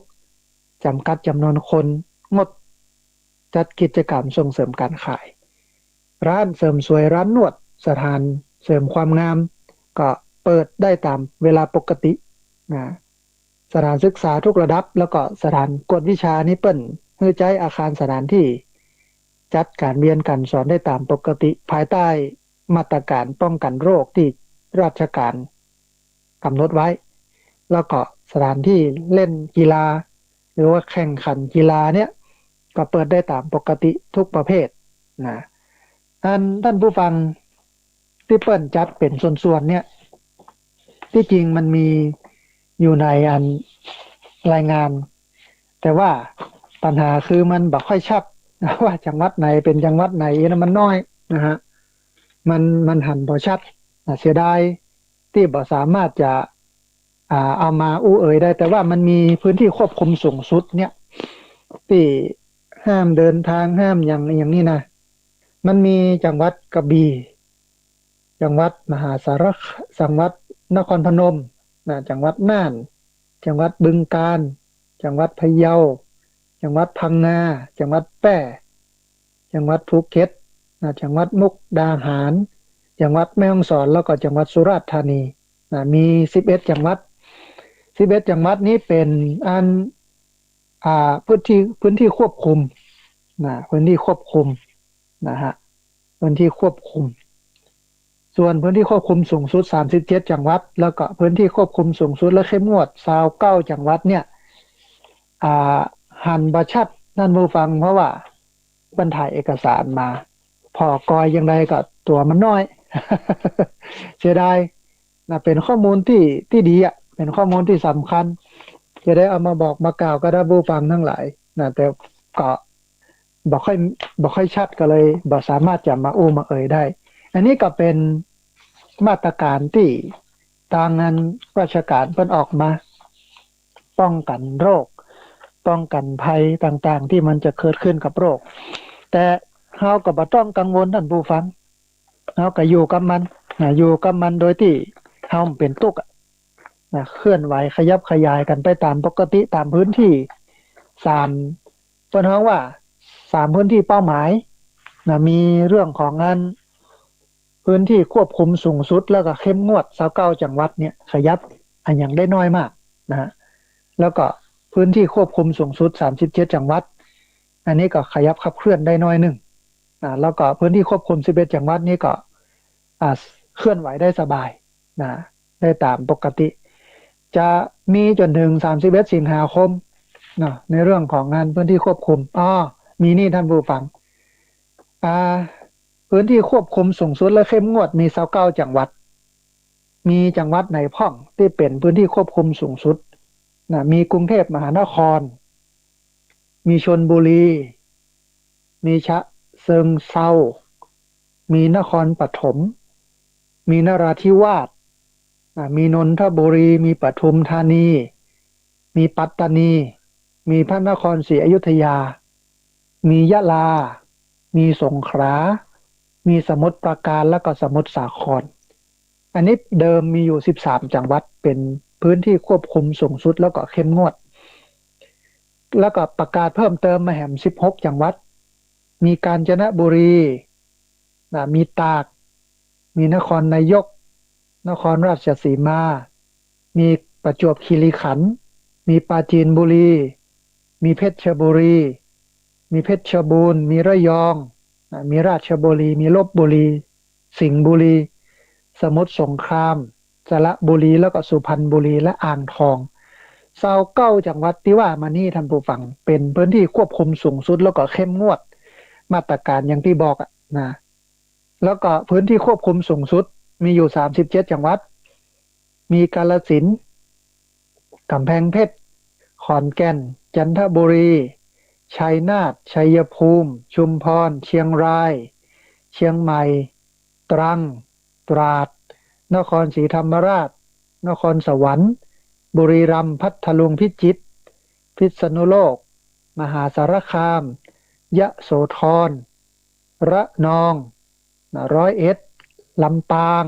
จำกัดจำนวนคนงดจัดกิจกรรมส่งเสริมการขายร้านเสริมสวยร้านนวดสถานเสริมความงามก็เปิดได้ตามเวลาปกติสถานศึกษาทุกระดับแล้วก็สถานกวดวิชานี่เปิ้นเพื่อใช้อาคารสถานที่จัดการเรียนการสอนได้ตามปกติภายใต้มาตรการป้องกันโรคที่ราชการกำหนดไว้แล้วก็สถานที่เล่นกีฬาหรือว่าแข่งขันกีฬาเนี่ยก็เปิดได้ตามปกติทุกประเภทท่านผู้ฟังที่เปิ้นจัดเป็นส่วนๆเนี่ยที่จริงมันมีอยู่ในรายงานแต่ว่าปัญหาคือมันบ่ค่อยชัดว่าจังหวัดไหนเป็นจังหวัดไหนนะมันน้อยนะฮะมันหันบ่ชัดเสียดายที่บ่สามารถจะเอามาเอ่ยได้แต่ว่ามันมีพื้นที่ควบคุมสูงสุดเนี่ยที่ห้ามเดินทางห้ามอย่างนี้นะมันมีจังหวัดกระบี่จังหวัดมหาสารคามจังหวัดนครพนมจังหวัดน่านจังหวัดบึงกาฬจังหวัดพะเยาจังหวัดพังงาจังหวัดแพร่จังหวัดภูเก็ตจังหวัดมุกดาหารจังหวัดแม่ฮ่องสอนแล้วก็จังหวัดสุราษฎร์ธานีมี11จังหวัด11จังหวัดนี้เป็นพื้นที่ควบคุมพื้นที่ควบคุมนะฮะ พื้นที่ควบคุมส่วนพื้นที่ควบคุมสูงสุด37จังหวัดแล้วก็พื้นที่ควบคุมสูงสุดและเข้มงวด29จังหวัดเนี่ยหันบ่ชัดนั่นผู้ฟังเพราะว่าบรรถ่ายเอกสารมาพอกอยยังไงก็ตัวมันน้อย เสียดายนะเป็นข้อมูลที่ดีอ่ะเป็นข้อมูลที่สำคัญจะได้เอามาบอกมากล่าวก็ได้ผู้ฟังทั้งหลายนะแต่ก็บ่ค่อยชัดก็เลยบ่สามารถจะมาอู้มาเอ่ยได้อันนี้ก็เป็นมาตรการที่ทางงานราชการเพิ่นออกมาป้องกันโรคป้องกันภัยต่างๆที่มันจะเกิดขึ้นกับโรคแต่เฮาก็บ่ต้องกังวลท่านผู้ฟังเฮาก็อยู่กับมันอยู่กับมันโดยที่เฮาเป็นตุกเคลื่อนไหวขยับขยายกันไปตามปกติตามพื้นที่3เพิ่นฮ้องว่า3พื้นที่เป้าหมายมีเรื่องของงานพื้นที่ควบคุมสูงสุดแล้วก็เข้มงวด29จังหวัดเนี่ยขยับอันอย่างได้น้อยมากนะฮะแล้วก็พื้นที่ควบคุมสูงสุด37จังหวัดอันนี้ก็ขยับขับเคลื่อนได้น้อยนึงแล้วก็พื้นที่ควบคุม11จังหวัดนี้ก็เคลื่อนไหวได้สบายได้ตามปกติจะมีจนถึง31สิงหาคมในเรื่องของงานพื้นที่ควบคุมมีนี่ท่านผู้ฟังพื้นที่ควบคุมสูงสุดและเข้มงวดมี29จังหวัดมีจังหวัดไหนพ่องที่เป็นพื้นที่ควบคุมสูงสุดมีกรุงเทพมหานครมีชลบุรีมีฉะเชิงเทรามีนครปฐมมีนราธิวาสมีนนทบุรีมีปทุมธานีมีปัตตานีมีพระนครศรีอยุธยามียะลามีสงขลามีสมุทรปราการและก็สมุทรสาครอันนี้เดิมมีอยู่13จังหวัดเป็นพื้นที่ควบคุมสูงสุดแล้วก็เข้มงวดแล้วก็ประกาศเพิ่มเติมมาแหม16จังหวัดมีกาญจนบุรีมีตากมีนครนายกนครราชสีมามีประจวบคีรีขันธ์มีปราจีนบุรีมีเพชรบุรีมีเพชรบูรณ์มีระยองมีราชบุรีมีลพบุรีสิงห์บุรีสมุทรสงครามสระบุรีแล้วก็สุพรรณบุรีและอ่างทอง29จังหวัดที่ว่ามานี่ท่านผู้ฟังเป็นพื้นที่ควบคุมสูงสุดแล้วก็เข้มงวดมาตรการอย่างที่บอกแล้วก็พื้นที่ควบคุมสูงสุดมีอยู่37จังหวัดมีกาฬสินธุ์กำแพงเพชรขอนแก่นจันทบุรีชัยนาทชัยภูมิชุมพรเชียงรายเชียงใหม่ตรังตราดนครศรีธรรมราชนครสวรรค์บุรีรัมย์พัทลุงพิจิตรพิษณุโลกมหาสารคามยะโสธรระนอง101ลำปาง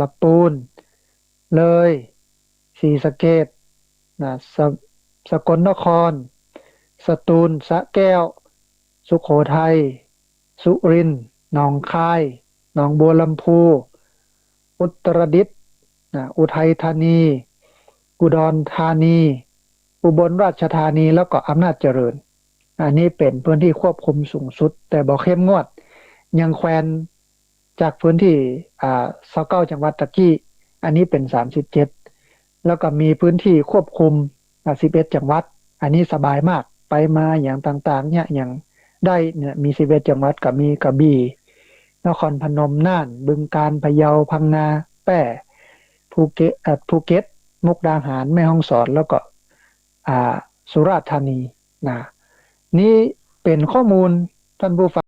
ลำพูนเลยศรีสะเกษสกลนครสตูลสระแก้วสุโขทัยสุรินทร์หนองคายหนองบัวลำพูอุตรดิตถ์อุทัยธานีอุดรธานีอุบลราชธานีแล้วก็อำนาจเจริญอันนี้เป็นพื้นที่ควบคุมสูงสุดแต่บ่เข้มงวดยังแควนจากพื้นที่29จังหวัดตะกี้อันนี้เป็น37แล้วก็มีพื้นที่ควบคุม11จังหวัดอันนี้สบายมากไปมาอย่างต่างๆเนี่ยอย่างได้เนี่ยมี11จังหวัดก็มีกระบี่นครพนมน่านบึงกาฬพะเยาพังงาแพร่ภูเก็ตมุกดาหารแม่ฮ่องสอนแล้วก็สุราษฎร์ธานีนี่เป็นข้อมูลท่านผู้ฟัง